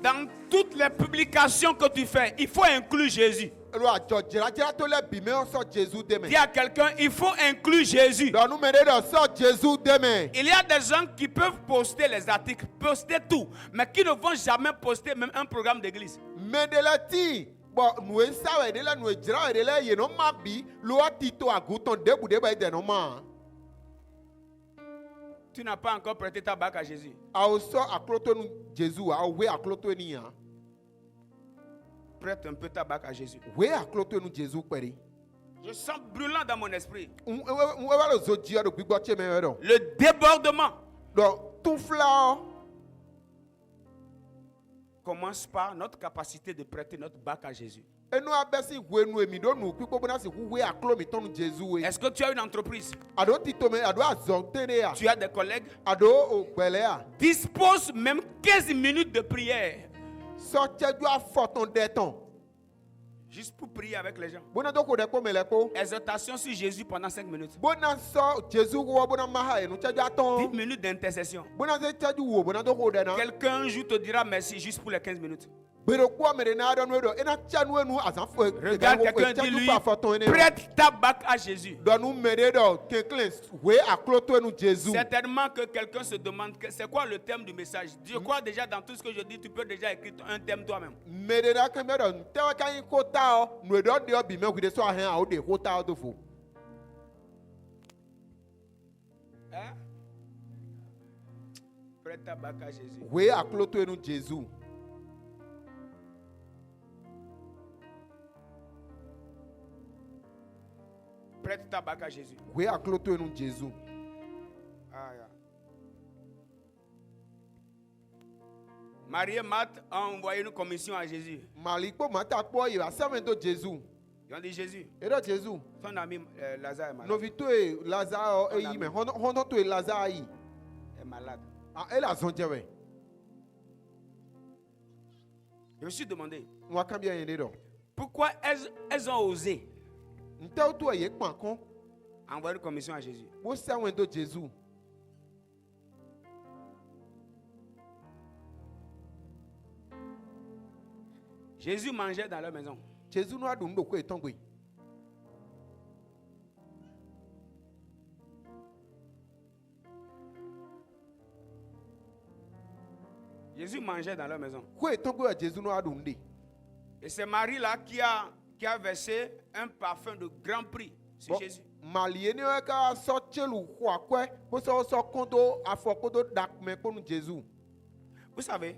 Dans toutes les publications que tu fais, il faut inclure Jésus. Lo adzɔ dzradzra to le bi me sɔ Jésus de me. Dis à quelqu'un, il faut inclure Jésus. Dɔnu me de dɔ sɔ Jésus de me. Il y a des gens qui peuvent poster les articles, poster tout, mais qui ne vont jamais poster même un programme d'église. Me de le ti bɔn nue sawɛ de le nue dzra de le yenɔ ma bi lo ati to agutɔ debu de ba de nɔ ma. Tu n'as pas encore prêté ta bague à Jésus. Awo sɔ akloto nu Jésus awo we akloto ni yan. Prête un peu ta bague à Jésus. We akloto nu Jésus kpɛri. Je sens brûlant dans mon esprit. Ewa le zo dzia do gbigbɔ tse me yɛ dɔ. Le débordement Dɔ tufla commence par notre capacité de prêter notre bague à Jésus. enu abe si hu enu emi do nu kpikpɔ bona si hu we aklo mi tɔnu Jésus we. Est-ce que tu as une entreprise? Ado tito me ado azɔ te de ya. Tu as des collègues? Ado o gbɛlɛ ya. Dispose même 15 minutes de prière. Sɔ tse do afɔ tɔn dɛ tɔn. Juste pour prier avec les gens. Bona do ko de ko me le ko. Exhortation sur Jésus pendant 5 minutes. Bona sɔ Jésus wɔ bona maha enu tse do 10 atɔn. minutes d'intercession. Bona se tse do wo bona do ko de na. Quelqu'un un jour te dira merci juste pour les 15 minutes. Gbèrèkú me de na dɔ nu do ena tse nu enu azan fo. Regarde quelqu'un, dis-lui, prête ta bague à Jésus. Dɔnu me de dɔ kenkelen we aklo to enu Jésus. Certainement que quelqu'un se demande c'est quoi le thème du message. Je crois déjà dans tout ce que je dis, tu peux déjà écrire un thème toi-même. Me de na kemɛ dɔ ntɛwɛ ka yin ko ta o nu dɔ de o bi me hu de sɔ ahɛn a o de ko ta o do fo. Hein? Prête ta bague à Jésus. We aklo to enu Jésus. Prête ta bague à Jésus. We aklo to enu Jésus. Ah, yeah. Marie et Marthe ont envoyé une commission à Jésus. Malikpo mata kpɔ yi asɛmɛ do Jésus. Ils ont dit Jésus, Eɖɔ Jésus. son ami Lazare est malade. Novito ye Lazare eyi me hɔnɔ to ye Lazare yi. Est malade. Ah ele azɔn jɛ wɛ. Je me suis demandé Nwa kan bi yɛ de dɔ. pourquoi elles ont osé Ntɛw to ye kpan kɔn. envoyer une commission à Jésus. Bo sɛwɛn do Jésus. Jésus mangeait dans leur maison. Jésus no adu ŋdo ko etɔn gbe. Jésus mangeait dans leur maison. Ko etɔn gbe yɛ Jésus no adu ŋde. Et c'est Marie là qui a versé un parfum de grand prix sur Bon. Jésus. Malie ni wɛ ka sɔ tselu xɔ akɔɛ bo sɔ kɔndo afɔ kodo dakmɛ kpɔnu Jésus. Vous savez,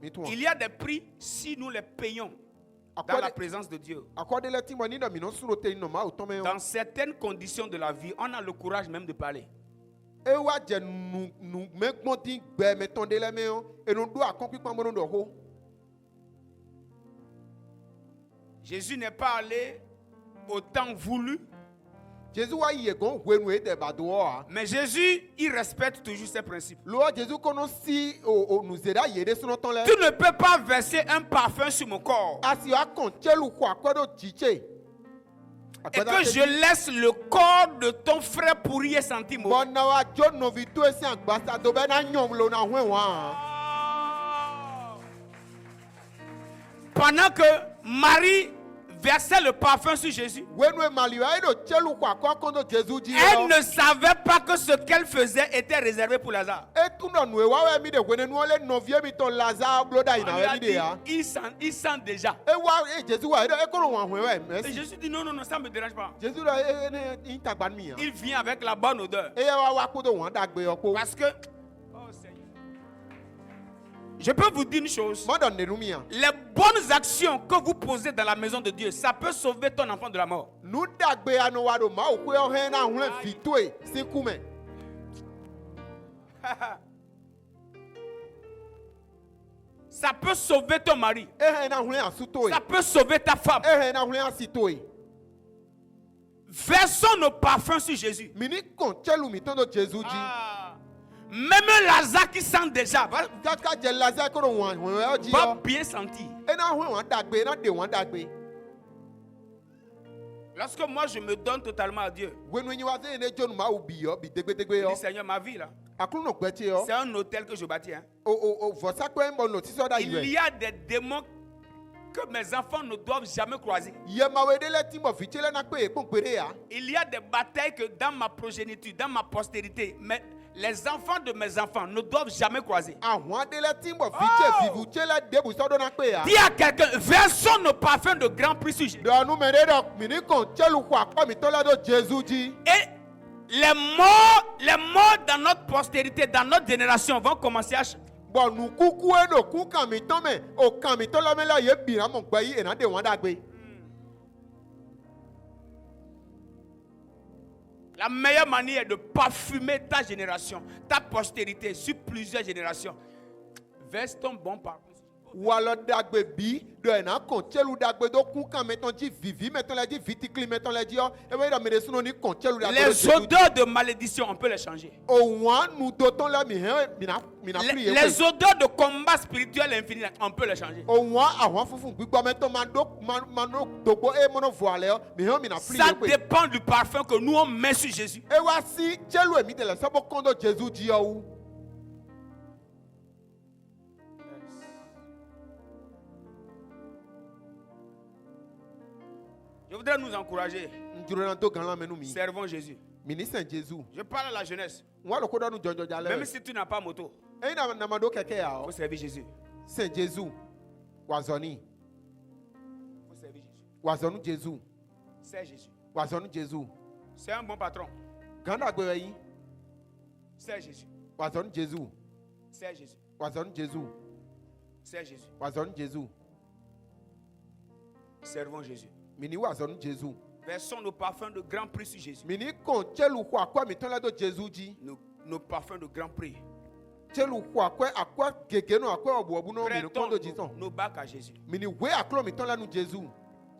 Mi tún wa. il y a des prix si nous les payons dans la présence de Dieu. Akɔde lɛ ti mɔ ni dɔ mi no suro te ni nɔ ma o tɔn mɛ o. Dans certaines conditions de la vie, on a le courage même de parler. Ewa dze nu mɛgbɔn ti gbɛ mɛtɔn de lɛ mɛ o. Enu do akɔnkpi kpamɔ dɔ ho. Jésus n'est pas allé au temps voulu, Jésus wa yi egɔn hu enu ede ba do wa. mais Jésus, il respecte toujours ses principes. Lo Jésus kɔnɔ si o nuzera yi de sunɔtɔn lɛ. Tu ne peux pas verser un parfum sur mon corps Asi akɔn tselu xɔ akɔɛ do tsitse. et que je laisse le corps de ton frère pourrir sentir mauvais. Bɔnna wa dzo nɔvito esi agbasa do bɛ na nyɔm lo na hɔn wa. Pendant que Marie versait le parfum sur Jésus, Wenu emali wa edo tselu xɔ akɔ kɔn do Jésus dzi elle yɔ. ne savait pas que ce qu'elle faisait était réservé pour Lazare. Etu nɔ nue wa wɛ mi de wene nuwo le nɔvie mi tɔ Lazare blo da On yina lui wɛ a mi de dit, ya. il sent déjà. Ewa Jésus wa edo ekɔnɔ wɔn ahɔn wɛ Et mɛsi. Jésus dit non, non, non, ça ne me dérange pas. Jésus la ne intagba mi ya. Il vient avec la bonne odeur. Eye wa kpo do wɔn dagbe yɔ kpo. Parce que, oh Seigneur, je peux vous dire une chose. Mɔdɔ nenu mi ya. Les bonnes actions que vous posez dans la maison de Dieu, ça peut sauver ton enfant de la mort. Nu dagbe ya no wa do ma o ko yɔ hɛn na hlẽ fitoe si kume. Ça peut sauver ton mari. Ehɛn na hlẽ asutoe. Ça peut sauver ta femme. Ehɛn na hlẽ asitoe. Versons nos parfums sur Jésus. Mini kɔn tselu mi tɔn do Jésus dzi. Ah. Même Lazare qui sent déjà Kaka dze Lazare ko do wɔn ahɔn wɛ dzi va yɔ. bien sentir. Ena hlẽ wɔn dagbe ena de wɔn dagbe. Lorsque moi je me donne totalement à Dieu, Wenu nyi wa se ne dzonu ma wo bi yɔ bi degbedegbe je dis yɔ. Seigneur, ma vie là, Akluno gbeti yo. C'est un hôtel que je bâtis. Hein. O vosa ko embo no tiso da Il iwe. y a des démons que mes enfants ne doivent jamais croiser. Ye mawedele timbo fitele na pe ekpere ya. Il y a des batailles que dans ma progéniture, dans ma postérité, mais les enfants de mes enfants ne doivent jamais croiser. Àwọn adele timbo fiche vivu chele debu sodo na pe ya. Dis à quelqu'un, versons nos parfums de grand prix sur Jésus. Do anu mere do mini kon chelu kwa pa mi tola do Jésus ji. Et les morts dans notre postérité, dans notre génération vont commencer à Bon nu kuku eno ku kan mi ton me o kan mi tola me la ye bi na mo gba yi ena de won da gbe. La meilleure manière de parfumer ta génération, ta postérité sur plusieurs générations. Verse ton bon parfum. Walo dagbe bi do ena kon chelu dagbe do ku kan meton ji vivi meton la ji viticli meton la ji o e we do mere suno ni kon chelu dagbe. Les odeurs de malédiction, on peut les changer. O wan nu do ton la mi he mina prier. Les odeurs de combat spirituel infini, on peut les changer. O wan àwọn funfun gbigbo meton ma no dogbo e mo no voile o mi he mina prier. Ça dépend du parfum que nous on met sur Jésus. E wa si chelu emi de la sabo kondo Jésus ji o. Je voudrais nous encourager. Servons Jésus. Je parle à la jeunesse. Même si tu n'as pas moto, il faut servir Jésus. Saint Jésus. Wazoni. Il faut servir Jésus. Wazonu Jésus. C'est Jésus. Wazonu Jésus. C'est un bon patron. C'est Jésus. Wazonu Jésus. C'est Jésus. Wazonu Jésus. C'est Jésus. Wazonu Jésus. Servons Jésus. Mini wazonu Jésus. Versons nos parfums de grand prix sur Jésus. Mini kon chelu kwa kwa miton do Jésus ji. Nos parfums de grand prix. Chelu kwa kwa akwa gege no akwa obu obu no mini kondo jiton. Nos bacs à Jésus. Mini we aklo miton la nu Jésus.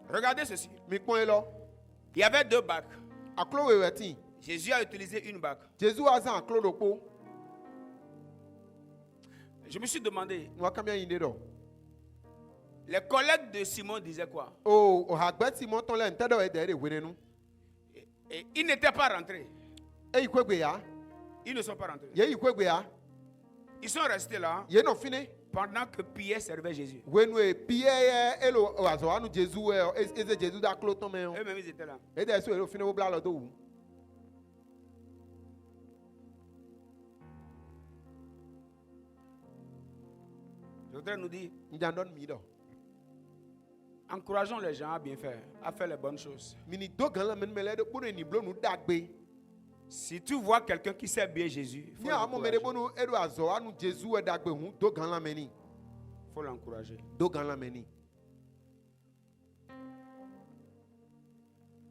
Regardez ceci. Mi kon elo. Il y avait deux bacs. Aklo we weti. Jésus a utilisé une bac. Jésus a zan aklo do po. Je me suis demandé. Wa kamia yinde do. Les collègues de Simon disaient quoi? Oh, Hagbet Simon ton len tedo e dere wenenu. Et ils n'étaient pas rentrés. E ikwegbe ya. Ils ne sont pas rentrés. Ye ikwegbe ya. Ils sont restés là. Ye no fini. Pendant que Pierre servait Jésus. Wenu e Pierre elo azo anu Jésus eze Jésus da klo ton me. Eux-mêmes ils étaient là. E de so elo fini wo bla lo do wu. Je voudrais nous dire. Njandon mi do. Encourageons les gens à bien faire, à faire les bonnes choses. Si tu vois quelqu'un qui sait bien Jésus, il faut l'encourager.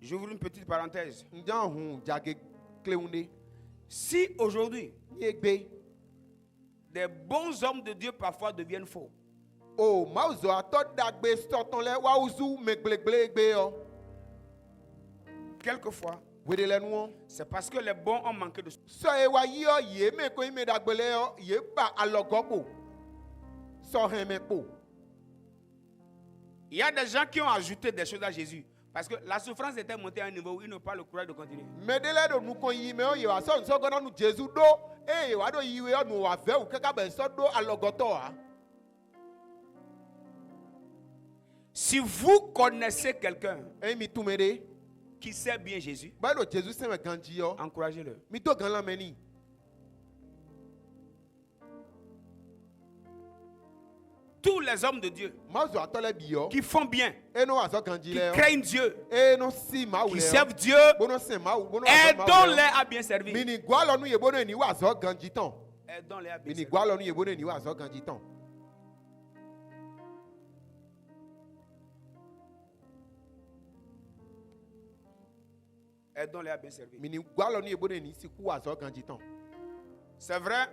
J'ouvre une petite parenthèse. Si aujourd'hui, des bons hommes de Dieu parfois deviennent faux, oh, mauzo ato dagbe stoton le wa uzu megblegbe yo. Quelquefois, c'est parce que les bons ont manqué de so e wa yi o ye me ko ime dagbele yo ye ba alogopo. So heme po. Il y a des gens qui ont ajouté des choses à Jésus parce que la souffrance était montée à un niveau où ils n'ont pas le courage de continuer. Medele do nu kon yi me o ye wa so nso gona nu Jésus do e wa do yi we o nu wa ve u keka be so do alogoto a. Si vous connaissez quelqu'un qui sait bien Jésus, encouragez-le. Tous les hommes de Dieu qui font bien, qui craignent Dieu, qui servent Dieu, aidons-les à bien servir. Aidons-les à bien servir. Aidons-les à bien servir. C'est vrai,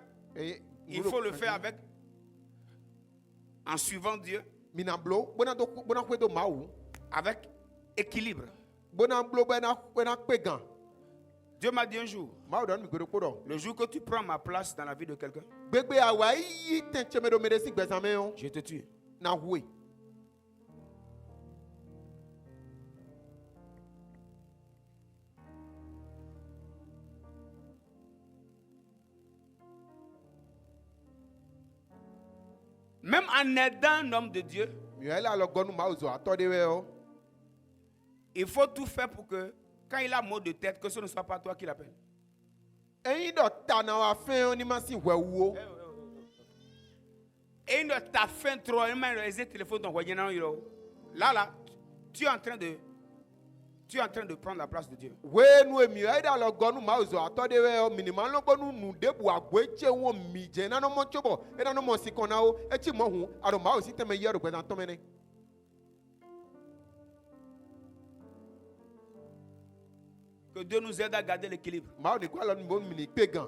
il faut le faire avec en suivant Dieu, avec équilibre. Dieu m'a dit un jour, le jour que tu prends ma place dans la vie de quelqu'un, je te tue. Même en aidant un homme de Dieu, miela le gonu ma uzo atode we o. il faut tout faire pour que, quand il a mot de tête, que ce ne soit pas toi qui l'appelle. Eyin do ta na wa fen oni ma si wewo. Et il ne t'a fait trop, il m'a réalisé téléphone ton voisin. Là, tu es en train de prendre la place de Dieu. We nu emi ida le gonu ma uzo atode we o minimal no bonu nu debu agweche won mi je na no mo chobo e na no mo sikona o e ti mo hu aro ma o si teme yero pe na to mene. Que Dieu nous aide à garder l'équilibre. Ma o ni gwa lo ni bo mini pe gan.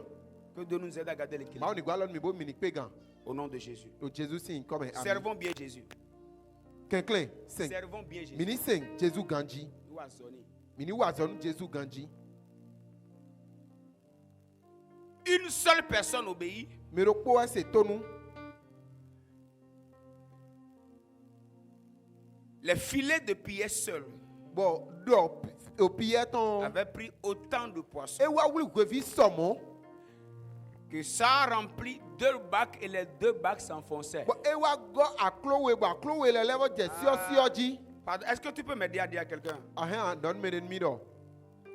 Que Dieu nous aide à garder Ma l'équilibre. o ni gwa lo ni bo mini pe gan. Au nom de Jésus. O Jesus sin come amen. Servons bien Jésus. Kenklen sing. Servons bien Jésus. Mini sing Jesus ganji. Nous allons sonner. Mini wa zonu Jesus ganji. Une seule personne obéit. Mero po wa se tonu. Les filets de pillet seuls Bo do o piye ton. avaient pris autant de poissons E wa wuli gwevi somo. que ça a rempli 2 bacs et les 2 bacs s'enfonçaient. Bo e wa go aklowe le lewo je sio ji. Pardon, est-ce que tu peux m'aider à dire à quelqu'un? Ahen don me den mi do.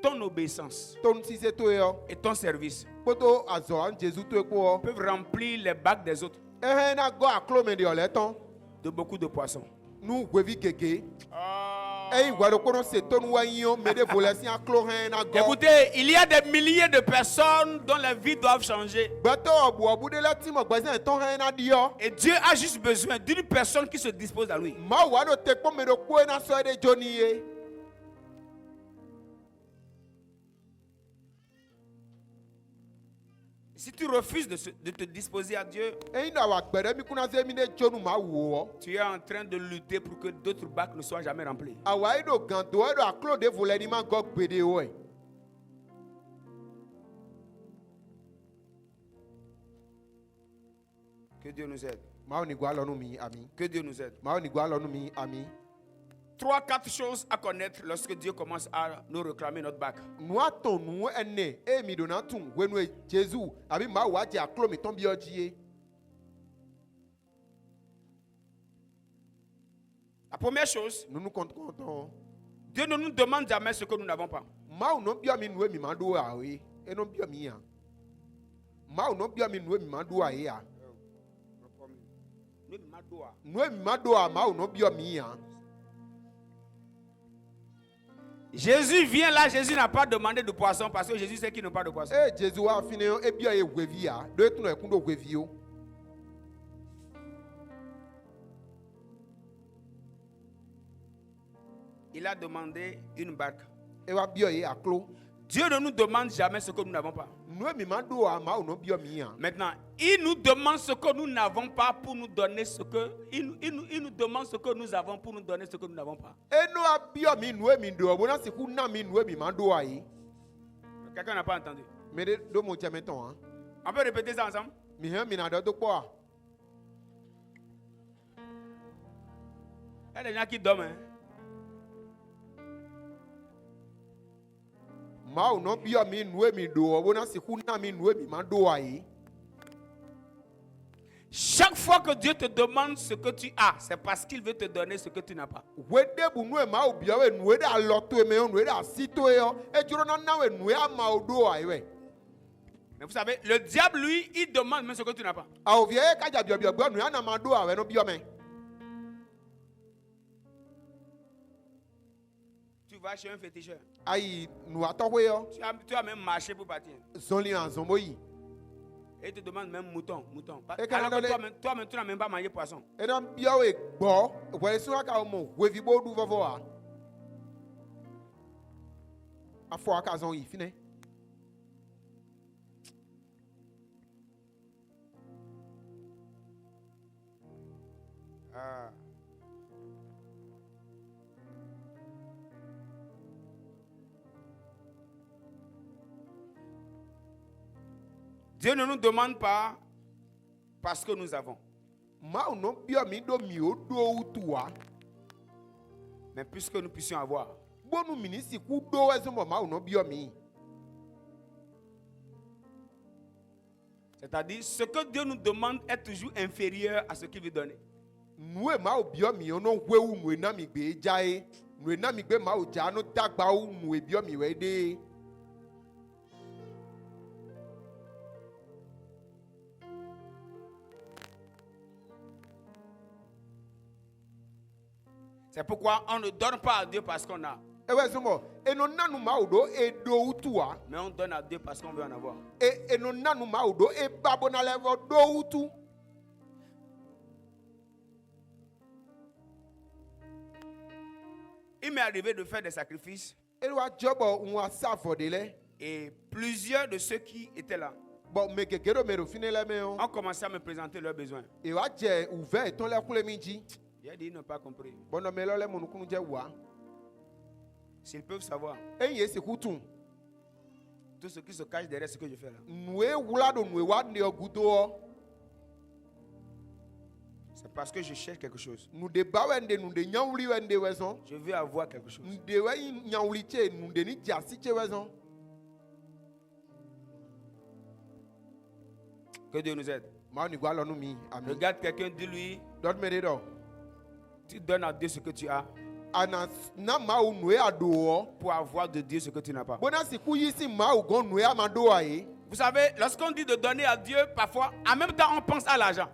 Ton obéissance Ton si se to yo. et ton service Poto azo an Jesus to ko. peuvent remplir les bacs des autres Ehe na go aklo me de ole ton. de beaucoup de poissons. Nu gwevi keke. Eyi gwa do kono se tonu wa yin me de vole si aklo hen na go. Écoutez, il y a des milliers de personnes dont la vie doivent changer. Gbato obu de la ti mo gbazen ton hen na di yo. Et Dieu a juste besoin d'une personne qui se dispose à lui. Ma wa do te po me do ko na so de joni ye. Si tu refuses de te disposer à Dieu, Eyi na wa gbere mi kuna ze mi de jonu ma wo. tu es en train de lutter pour que d'autres bacs ne soient jamais remplis. Awa ido gando do aklo de vole ni ma go gbede o e. Que Dieu nous aide. Ma o ni gwa lonu mi ami. Que Dieu nous aide. Ma o ni gwa lonu mi ami. 3-4 choses à connaître lorsque Dieu commence à nous réclamer notre bac. Nu aton nu ene e mi do na tun wenu e Jesus abi ma wa je aklo mi ton bi oji. La première chose, Nous nous comptons. Dieu ne nous demande jamais ce que nous n'avons pas. Ma o no bia mi nu e mi ma do a we. E no bia mi ya. Ma o no bia mi nu e mi ma do a ya. Nu e mi ma do a ma o no bia mi ya. Jésus vient là, Jésus n'a pas demandé de poisson parce que Jésus sait qu'il n'a pas de poisson. E Jesus wa fine e bia e gwevi ya. Do e tun e kun do gwevi o. Il a demandé une barque. E wa bia e aklo. Dieu ne nous demande jamais ce que nous n'avons pas. Nu e mi ma do a ma o no bia mi ya. Maintenant, il nous demande ce que nous n'avons pas pour nous donner ce que... Il nous demande ce que nous avons pour nous donner ce que nous n'avons pas. E no a bia mi nu e mi do bo na se ku na mi nu e mi ma do a yi. Quelqu'un n'a pas entendu. Me de do mo jame ton hein. On peut répéter ça ensemble? Mi he mi na do po a. Il y a des gens qui dorment. Hein? Ma o no bia mi nu e mi do bo na se ku na mi nu e mi ma do a yi. Chaque fois que Dieu te demande ce que tu as, c'est parce qu'il veut te donner ce que tu n'as pas. We de bu nu e ma o bia we nu e da lo to e me nu e da si to e yo. E juro na we nu e ama o do a yi we. Mais vous savez, le diable, lui, il demande même ce que tu n'as pas. A o vie ka ja bia bia nu ya na ma do a we no bia me. Tu vas chez un féticheur. Ayi nu ato we yo. Tu as même marché pour partir. Zonli an zombo yi. Et il te demande même mouton. Et quand Alors on que a toi-même, tu n'as même pas mangé poisson. E na bia we gbo, we su aka o mo we vi bo du vovo a. Afo aka zon yi fine. Ah. Dieu ne nous demande pas parce que nous avons, Ma o no bia mi do mi o do utua. mais puisque nous puissions avoir. Bonu minisi ku do ezombo ma o no bia mi. C'est-à-dire, ce que Dieu nous demande est toujours inférieur à ce qu'il veut donner. Nue mau bio mi ono wewu nue na mi gbe jae. Nue na mi gbe mau ja no dagba wu nue bio mi we de. C'est pourquoi on ne donne pas à Dieu parce qu'on a, Ewe somo eno nanu mau do edo utua. mais on donne à Dieu parce qu'on veut en avoir. Eno nanu mau do e babona levo do utu. Il m'est arrivé de faire des sacrifices Elwa jobo unwa safodele. et plusieurs de ceux qui étaient là Bon me kekero me rofinele me on. ont commencé à me présenter leurs besoins. E wa je ouvert ton le kule minji. J'ai dit, ils n'ont pas compris. Bono me lo le monukunu je wa. S'ils peuvent savoir Eye se kutum. tout ce qui se cache derrière ce que je fais là, Nue wula do nue wa ne ogudo. c'est parce que je cherche quelque chose. Nu de bawende nu de nyawli wende weson. Je veux avoir quelque chose. Nu de we nyawli che nu de ni jasi che weson. Que Dieu nous aide. Ma ni gwa lonu mi. Amen. Regarde quelqu'un, dis-lui, Dot me de do. tu donnes à Dieu ce que tu as Ana na ma u nue ado. pour avoir de Dieu ce que tu n'as pas. Bona si ku yisi ma u gon nue amado aye. Vous savez, lorsqu'on dit de donner à Dieu, parfois, en même temps, on pense à l'argent.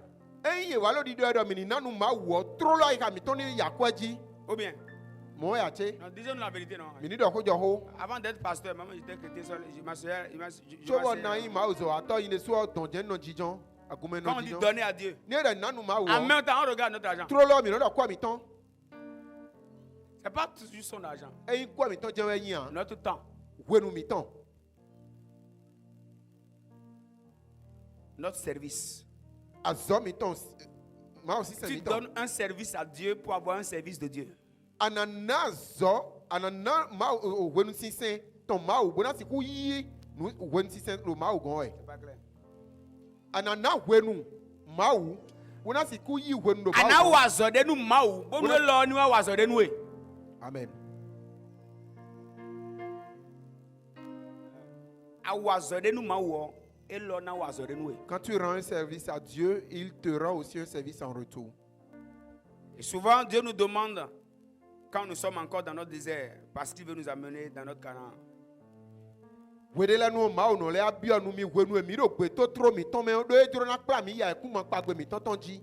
Eye walo di do mi ni nanu ma wo trolo ai ka mi toni yakwaji. Ou bien, Mo ya che. non, disons la vérité, non. Mi ni do ko jo ho. Avant d'être pasteur, maman, j'étais chrétien seul. Ma soeur, Chowo na yi ma uzo ato ine so don je no jijon. Agume quand no on dit jijon. donner à Dieu, Ni re nanu ma wo. en même temps, on regarde notre argent. Trolo mi no do kwa mi ton. C'est pas toujours son argent. Eyin kwa mi ton je we yin an. Notre temps, Wenu mi ton. notre service. Azo mi ton. Ma aussi se Tu mi ton. donnes un service à Dieu pour avoir un service de Dieu. Ananazo, anana ma wenu sisen ton ma u bona si ku yi nu wenu sisen lo ma u gon e. C'est pas clair. Anana wenu ma u bona si ku yi wenu lo Ana ma u. wazode nu mau, bonu lo ni wa wazode nu e. Amen. A wazode nu mau e lo na wazode nu e. Quand tu rends un service à Dieu, il te rend aussi un service en retour. Et souvent, Dieu nous demande, quand nous sommes encore dans notre désert, parce qu'il veut nous amener dans notre Canaan. Wedela no ma u no le abia nu mi wenu e mi ro pe to tro mi ton me do e joro na kpa mi ya e ku ma pa gbe mi ton ton ji.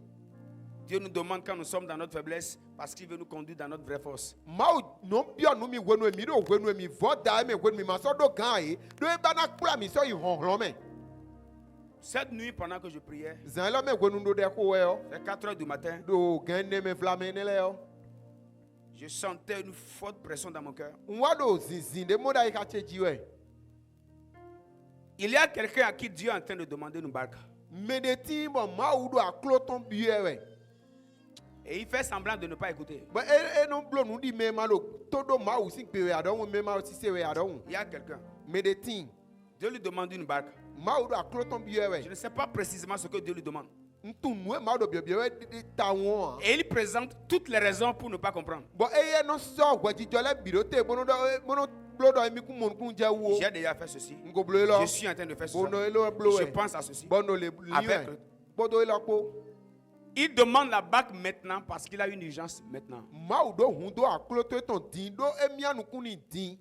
Dieu nous demande quand nous sommes dans notre faiblesse, parce qu'il veut nous conduire dans notre vraie force. Ma u no bia nu mi wenu e mi ro wenu e mi voda e me wenu mi ma so do gan e do e ba na kpa mi so i honhlo me. Cette nuit, pendant que je priais, Zan lo me wenu do de ko we o. vers 4 heures du matin, Do gan ne me flame ne le o. je sentais une forte pression dans mon cœur. Nwa do zinzin de moda i ka che ji we. Il y a quelqu'un à qui Dieu est en train de demander une barque. Me de ti bo ma u do aklo ton biye we. Et il fait semblant de ne pas écouter. But no blo nu di me ma lo todo ma u sin pe we adon me ma o si se we adon. Il y a quelqu'un. Me de ti Dieu lui demande une barque. ma u do aklo ton biye we. Je ne sais pas précisément ce que Dieu lui demande. Ntu nu e ma do biye we ta won. Et il présente toutes les raisons pour ne pas comprendre. But eye no so gwaji jole biro te bono blo do mi ku mon ku je wo. J'ai déjà fait ceci. Ngo blo lo. Je suis en train de faire ceci. Bono elo blo Je we. pense à ceci. Bono le Avec liwe. Bodo elo po. Il demande la barque maintenant parce qu'il a une urgence maintenant. Ma u do hun do aklo to ton din do emia nu ku ni din.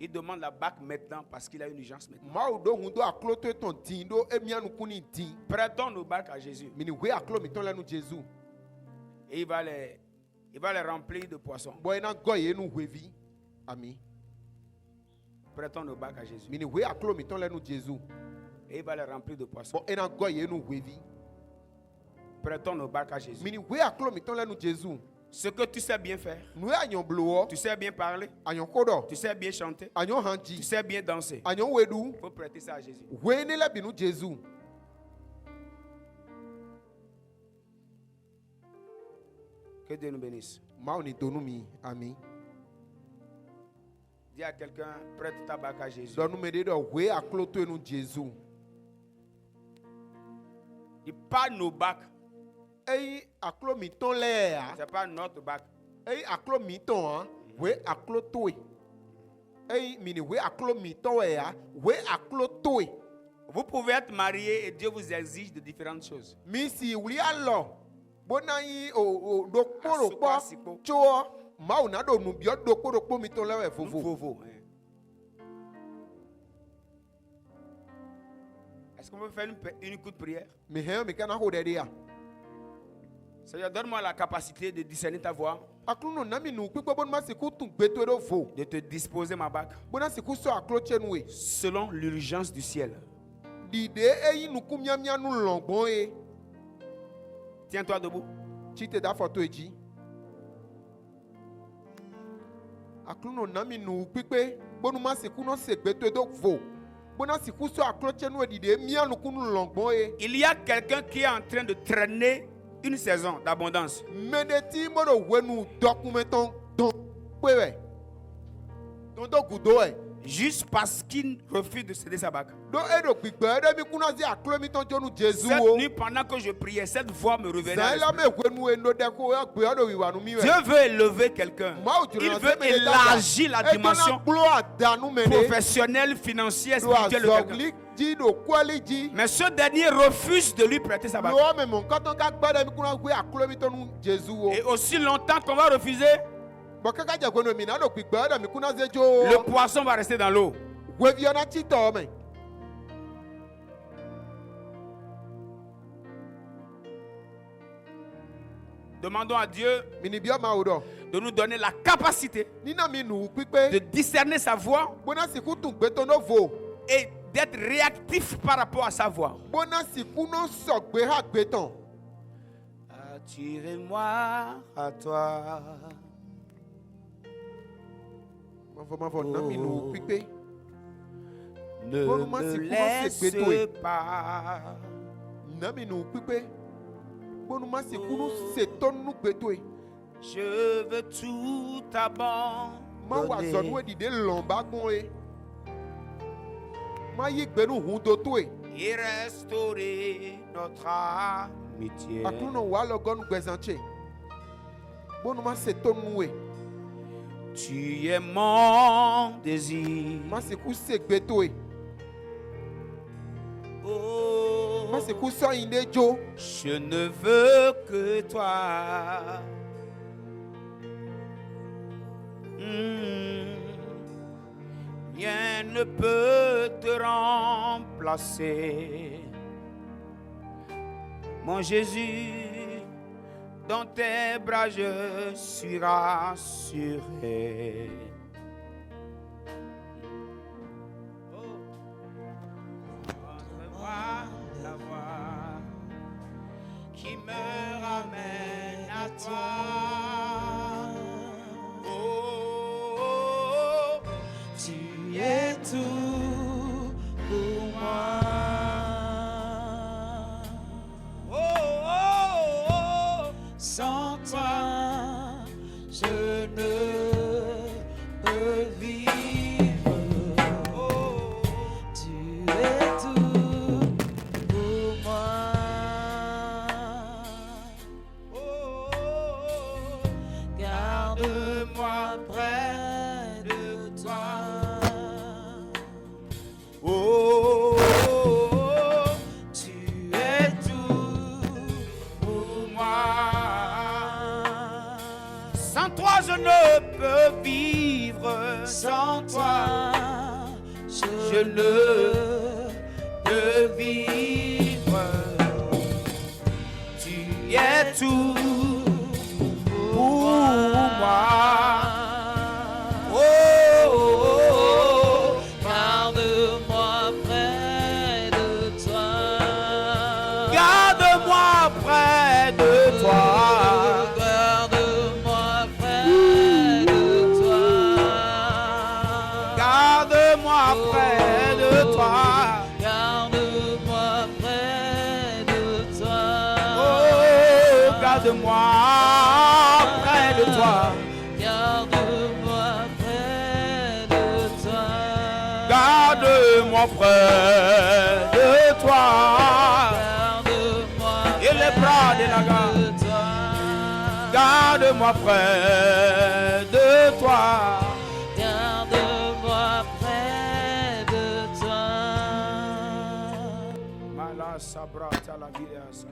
Il demande la barque maintenant parce qu'il a une urgence maintenant. Ma u do hun do aklo to ton din do emia nu ku ni din. Prêtons nos barques à Jésus. Mini we aklo mi ton la nu Jésus. Et il va les remplir de poissons. Boy na goye nu wevi. Ami. Prêtons nos barques à Jésus. Mini we aklo mi ton la nu Jésus. Et il va les remplir de poissons. Bo ena goye nu wevi. Prêtons nos barques à Jésus. Mini we aklo mi ton la nu Jésus. Ce que tu sais bien faire, Nu anyon blo tu sais bien parler, anyon kodo. tu sais bien chanter, Anyon tu hanji. sais bien danser. Anyon wedu. Il faut prêter ça à Jésus. We ne la binu Jésus. Que Dieu nous bénisse. Ma u ni donu mi. Ami. Dis à quelqu'un, prête ta barque à Jésus. Donu me de do we aklo to nu Jésus. Il pas nos barques, Ei aklo mi ton le a. c'est pas notre barque. Ei aklo mi ton an. We aklo to e. Ei mini we aklo mi ton ya, we aklo toe. Vous pouvez être marié et Dieu vous exige de différentes choses. Mi si wli alo. Bona yi o do poro Asukwa po sipo. cho ma una do nu bio do poro mi ton lewe fofo. Faux. Est-ce qu'on peut faire une courte prière? Mi he mi kana ho de dia. Seigneur, donne-moi la capacité de discerner ta voix, Aklo no na mi nu pipo bon ma siku tun gbeto do fo. de te disposer ma bague Bona siku so aklo chenwe. selon l'urgence du ciel. Dide eyi nu kumya mia nu longbon e. Tiens-toi debout. Chite da photo eji. Aklo no na mi nu pipe bonu ma siku no se gbeto do fo. Bona siku so aklo chenwe dide mia nu kunu longbon e. Il y a quelqu'un qui est en train de traîner une saison d'abondance. Meneti modo wenu documenton don pewe. Don do gudo e. Juste parce qu'il refuse de céder sa bague. Do edo gbigbe de mi kuna zi aklo mi ton jonu Jesu Cette o. nuit, pendant que je priais, cette voix me revenait. à Zaila l'esprit. me wenu eno de ko ya gbe odo wi wanu mi we. Dieu veut élever quelqu'un. Il veut élargir la dimension professionnelle, financière, spirituelle de quelqu'un. Mais ce dernier refuse de lui prêter sa bague. Et aussi longtemps qu'on va refuser, le poisson va rester dans l'eau. Demandons à Dieu de nous donner la capacité de discerner sa voix et d'être réactif par rapport à sa voix. Attirez-moi à toi. Ne me laisse pas. Je veux tout abandonner et restaurer notre amitié. Tu es mon désir. Oh, je ne veux que toi. Rien ne peut te remplacer. Mon Jésus, dans tes bras je suis rassuré. La voix qui me ramène à toi. Oh, tu es tout pour moi. Oh, sans toi, je ne peux vivre. Oh, tu es tout pour moi. Oh, garde-moi près de toi. Oh, tu es tout pour moi. Sans toi, je ne peux vivre. Sans toi, je ne peux vivre. Tu es tout pour moi. Oh, Garde-moi près de toi. garde-moi près de toi. Garde-moi près de toi. Garde-moi près de toi. Garde-moi près de toi. Oh, garde-moi près de toi. Garde-moi près de toi. Garde-moi près de toi. Garde-moi Et les bras de la garde. de toi. Garde-moi près de toi. Garde-moi sabrata la viaske.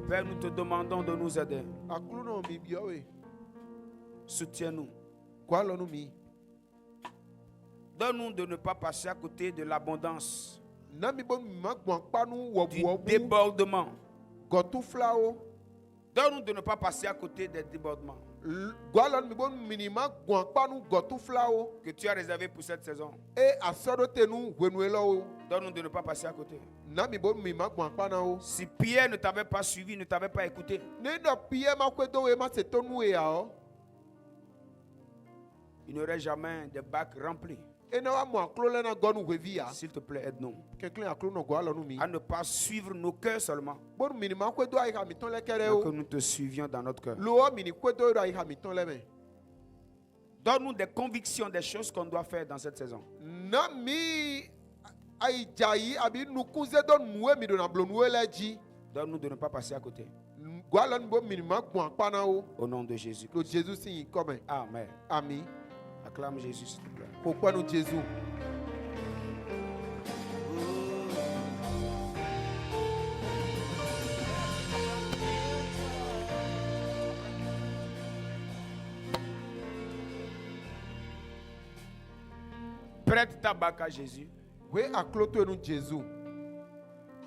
Père, nous te demandons de nous aider. Aklu no mi biowe. Soutiens-nous. Kwa lo no mi. Donne-nous de ne pas passer à côté de l'abondance, Na mi bon mi ma gbon pa nu wo du wo bu. débordement. Gotu flao. Donne-nous de ne pas passer à côté des débordements Gwalon mi bon minima gbon pa nu gotu flao. que tu as réservés pour cette saison. E asoro tenu wenuelo. Donne-nous de ne pas passer à côté. Na mi bon mi ma gbon pa na o. Si Pierre ne t'avait pas suivi, ne t'avait pas écouté, Ne do pie ma kwedo we ma se tonu e ya o. il n'y aurait jamais de bacs remplis. E na wa mo aklo le na gonu wevi ya. S'il te plaît, aide-nous Quelqu'un aklo no gwalon mi. à ne pas suivre nos cœurs seulement, Bon minima kwedo ai ha mi ton le kere mais que o. nous te suivions dans notre cœur. Lo mini kwedo ai ha mi ton le me. Donne-nous des convictions des choses qu'on doit faire dans cette saison. Na mi ai jai abi nukuze do nuwe mi do na blo nuwe le ji. Donne-nous de ne pas passer à côté. Gwalon bo minima gbon pa na o. Au nom de Jésus. Lo Jesus sin come. Amen. Ami. Acclame Jésus, s'il te plaît. Pourquoi nous Jésus? Prête ta bac à Jésus. Oui, accloto nous Jésus.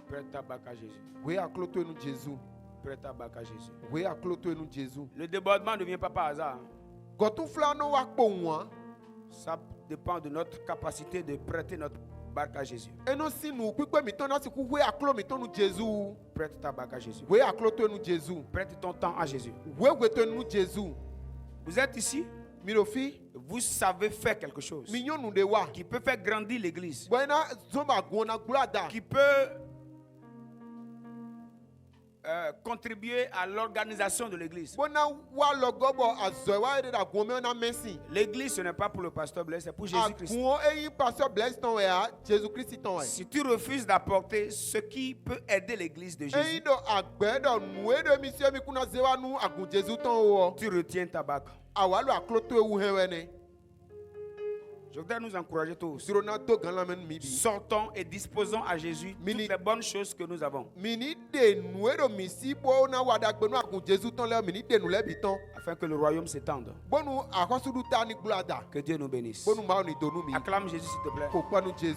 Prête ta bac à Jésus. Oui, accloto nous Jésus. Prête ta bac à Jésus. Oui, accloto nous Jésus. Le débordement ne vient pas par hasard. Gotu flano wa kpouan. Ça dépend de notre capacité de prêter notre barque à Jésus. Et nous si nous kwe mi ton na si ku oui acclo mi ton nous Jésus. Prête ta barque à Jésus. Oui, accloto nous Jésus. Prête ton temps à Jésus. Oui, weto nous Jésus. Vous êtes ici, Mirofi, vous savez faire quelque chose mignon nous de wa. qui peut faire grandir l'église, Buena zomba gona glada. qui peut contribuer à l'organisation de l'église. Bona wa logobo azo wa ede da gome na mercy. L'église, ce n'est pas pour le pasteur Blaise, c'est pour Jésus-Christ. Agun eyin pasteur bless ton ya, Jésus Christ ton ya. Si tu refuses d'apporter ce qui peut aider l'église de Jésus, Eyin do agbe do nu edo mi se mi kuna zewa nu agun Jésus ton wo. tu retiens ta barque. Awalo akloto ewu hewene. Je voudrais nous encourager tous. Sirona to gan lamen mi bi. Sortons et disposons à Jésus toutes Mini- les bonnes choses que nous avons, Mini de nu edo mi si bo na wada gbe nu agun Jésus ton le mini de nu le biton. afin que le royaume s'étende. Bonu akosudu ta ni glada. Que Dieu nous bénisse. Bonu ma ni donu mi. Acclame Jésus, s'il te plaît. Pourquoi nous Jésus?